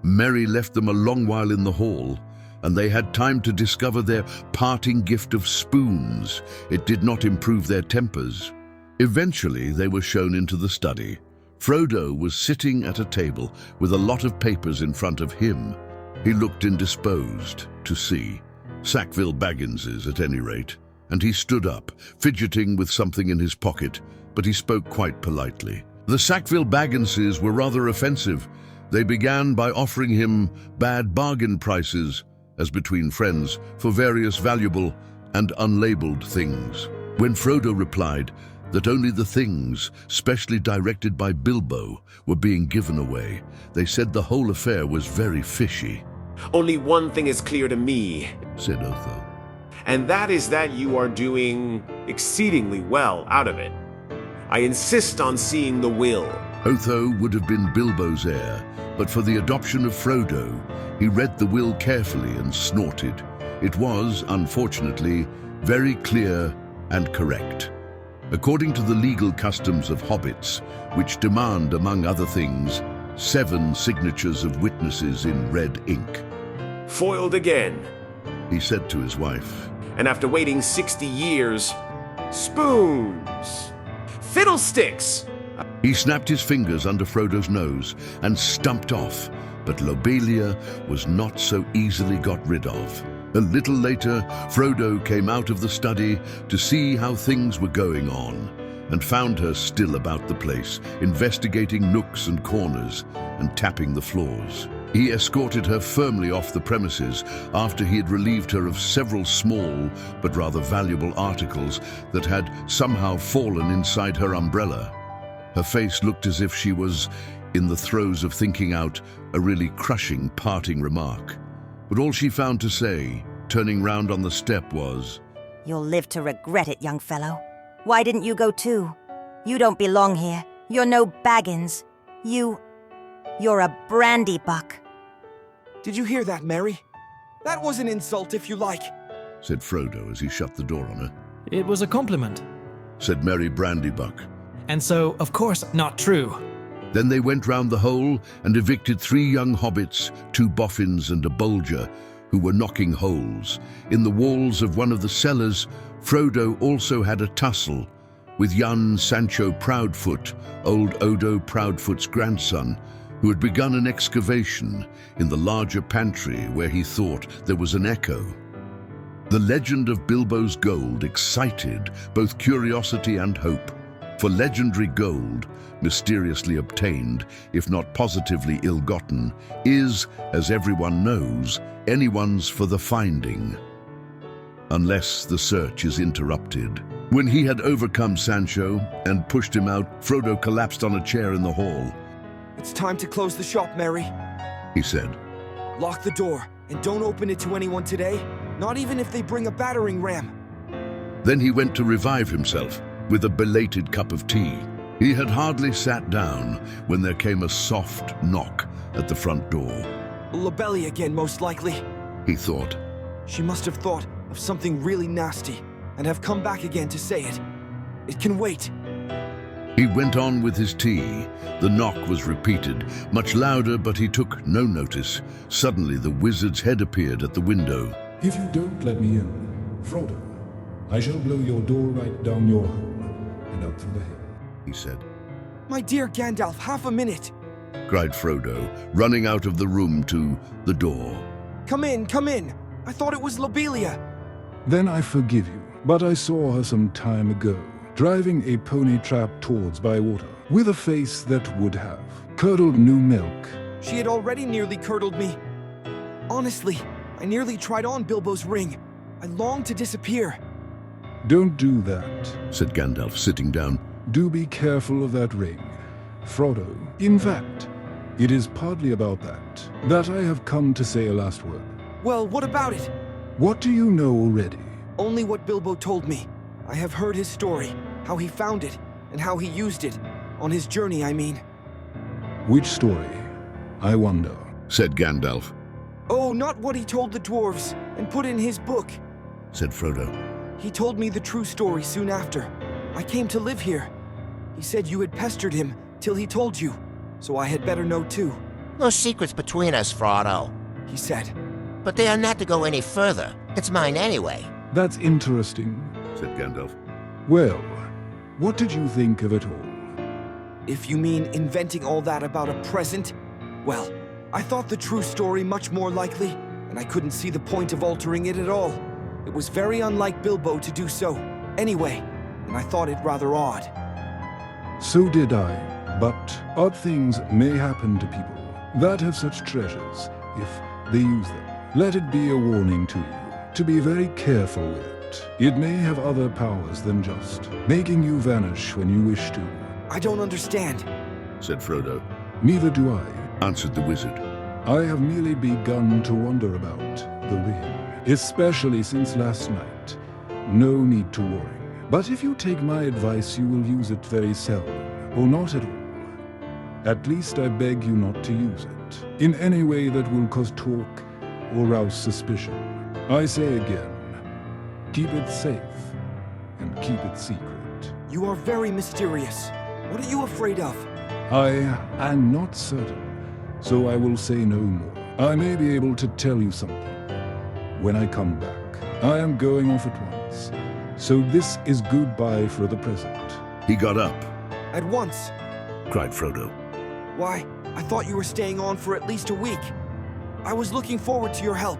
Speaker 2: Merry left them a long while in the hall, and they had time to discover their parting gift of spoons. It did not improve their tempers. Eventually, they were shown into the study. Frodo was sitting at a table with a lot of papers in front of him. He looked indisposed to see. Sackville Bagginses, at any rate. And he stood up, fidgeting with something in his pocket, but he spoke quite politely. The Sackville Bagginses were rather offensive. They began by offering him bad bargain prices, as between friends, for various valuable and unlabeled things. When Frodo replied that only the things specially directed by Bilbo were being given away, they said the whole affair was very fishy.
Speaker 17: "Only one thing is clear to me,"
Speaker 2: said Otho,
Speaker 17: "and that is that you are doing exceedingly well out of it. I insist on seeing the will."
Speaker 2: Otho would have been Bilbo's heir, but for the adoption of Frodo, he read the will carefully and snorted. It was, unfortunately, very clear and correct. According to the legal customs of hobbits, which demand, among other things, 7 signatures of witnesses in red ink.
Speaker 17: "Foiled again,"
Speaker 2: he said to his wife.
Speaker 17: "And after waiting 60 years, spoons! Fiddlesticks!"
Speaker 2: He snapped his fingers under Frodo's nose and stumped off, but Lobelia was not so easily got rid of. A little later, Frodo came out of the study to see how things were going on, and found her still about the place, investigating nooks and corners and tapping the floors. He escorted her firmly off the premises after he had relieved her of several small but rather valuable articles that had somehow fallen inside her umbrella. Her face looked as if she was in the throes of thinking out a really crushing parting remark. But all she found to say, turning round on the step, was,
Speaker 16: "You'll live to regret it, young fellow. Why didn't you go too? You don't belong here. You're no Baggins. You're a Brandybuck."
Speaker 14: Did you hear that, Merry? That was an insult, if you like,
Speaker 2: said Frodo as he shut the door on her.
Speaker 15: "It was a compliment,"
Speaker 2: said Merry Brandybuck.
Speaker 15: "And so, of course, not true."
Speaker 2: Then they went round the hole and evicted 3 young hobbits, 2 boffins and a bolger, who were knocking holes. In the walls of one of the cellars, Frodo also had a tussle with young Sancho Proudfoot, old Odo Proudfoot's grandson, who had begun an excavation in the larger pantry where he thought there was an echo. The legend of Bilbo's gold excited both curiosity and hope, for legendary gold, mysteriously obtained, if not positively ill-gotten, is, as everyone knows, anyone's for the finding, unless the search is interrupted. When he had overcome Sancho and pushed him out, Frodo collapsed on a chair in the hall.
Speaker 14: "It's time to close the shop, Merry,"
Speaker 2: he said.
Speaker 14: "Lock the door, and don't open it to anyone today, not even if they bring a battering ram."
Speaker 2: Then he went to revive himself with a belated cup of tea. He had hardly sat down when there came a soft knock at the front door.
Speaker 14: "Lobelia again, most likely,"
Speaker 2: he thought.
Speaker 14: "She must have thought of something really nasty and have come back again to say it. It can wait."
Speaker 2: He went on with his tea. The knock was repeated, much louder, but he took no notice. Suddenly, the wizard's head appeared at the window.
Speaker 9: If you don't let me in, Frodo, I shall blow your door right down your hole and out through the hill,
Speaker 2: he said.
Speaker 14: My dear Gandalf, half a minute.
Speaker 2: Cried Frodo, running out of the room to the door.
Speaker 14: Come in, come in. I thought it was Lobelia.
Speaker 9: Then I forgive you, but I saw her some time ago, driving a pony trap towards Bywater, with a face that would have curdled new milk.
Speaker 14: She had already nearly curdled me. Honestly, I nearly tried on Bilbo's ring. I longed to disappear.
Speaker 9: Don't do that,
Speaker 2: said Gandalf, sitting down.
Speaker 9: Do be careful of that ring, Frodo. In fact, it is partly about that I have come to say a last word.
Speaker 14: Well, what about it?
Speaker 9: What do you know already?
Speaker 14: Only what Bilbo told me. I have heard his story, how he found it, and how he used it. On his journey, I mean.
Speaker 9: Which story? I wonder,
Speaker 2: said Gandalf.
Speaker 14: Oh, not what he told the dwarves and put in his book,
Speaker 2: said Frodo.
Speaker 14: He told me the true story soon after. I came to live here. He said you had pestered him till he told you, so I had better know too.
Speaker 5: No secrets between us, Frodo,
Speaker 14: he said.
Speaker 5: But they are not to go any further. It's mine anyway.
Speaker 9: That's interesting,
Speaker 2: said Gandalf.
Speaker 9: Well, what did you think of it all?
Speaker 14: If you mean inventing all that about a present, well, I thought the true story much more likely, and I couldn't see the point of altering it at all. It was very unlike Bilbo to do so, anyway, and I thought it rather odd.
Speaker 9: So did I, but odd things may happen to people that have such treasures if they use them. Let it be a warning to you to be very careful with it. It may have other powers than just making you vanish when you wish to.
Speaker 14: I don't understand,
Speaker 2: said Frodo.
Speaker 9: Neither do I,
Speaker 2: answered the wizard.
Speaker 9: I have merely begun to wonder about the ring, especially since last night. No need to worry. But if you take my advice, you will use it very seldom, or not at all. At least I beg you not to use it in any way that will cause talk or rouse suspicion. I say again, keep it safe and keep it secret.
Speaker 14: You are very mysterious. What are you afraid of?
Speaker 9: I am not certain, so I will say no more. I may be able to tell you something when I come back. I am going off at once, so this is goodbye for the present.
Speaker 2: He got up.
Speaker 14: At once?
Speaker 2: Cried Frodo.
Speaker 14: Why, I thought you were staying on for at least a week. I was looking forward to your help.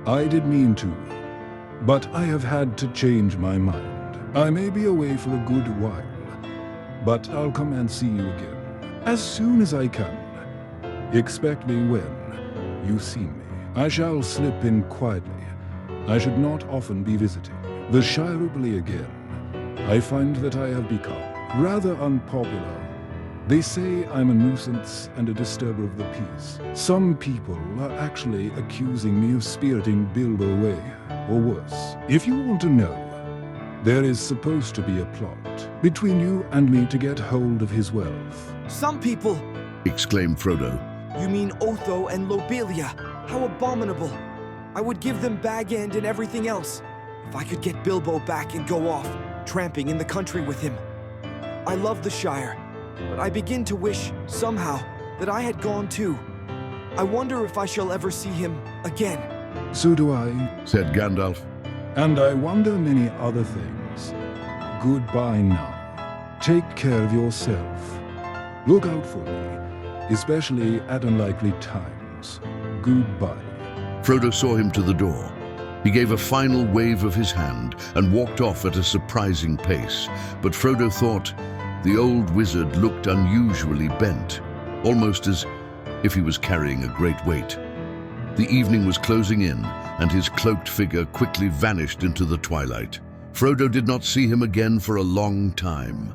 Speaker 9: I did mean to, but I have had to change my mind. I may be away for a good while, but I'll come and see you again as soon as I can. Expect me when you see me. I shall slip in quietly. I should not often be visiting the Shire again. I find that I have become rather unpopular. They say I'm a nuisance and a disturber of the peace. Some people are actually accusing me of spiriting Bilbo away, or worse. If you want to know, there is supposed to be a plot between you and me to get hold of his wealth.
Speaker 14: Some people,
Speaker 2: exclaimed Frodo.
Speaker 14: You mean Otho and Lobelia? How abominable. I would give them Bag End and everything else if I could get Bilbo back and go off, tramping in the country with him. I love the Shire, but I begin to wish, somehow, that I had gone too. I wonder if I shall ever see him again.
Speaker 9: So do I,
Speaker 2: said Gandalf.
Speaker 9: And I wonder many other things. Goodbye now. Take care of yourself. Look out for me, especially at unlikely times. Goodbye.
Speaker 2: Frodo saw him to the door. He gave a final wave of his hand and walked off at a surprising pace. But Frodo thought the old wizard looked unusually bent, almost as if he was carrying a great weight. The evening was closing in, and his cloaked figure quickly vanished into the twilight. Frodo did not see him again for a long time.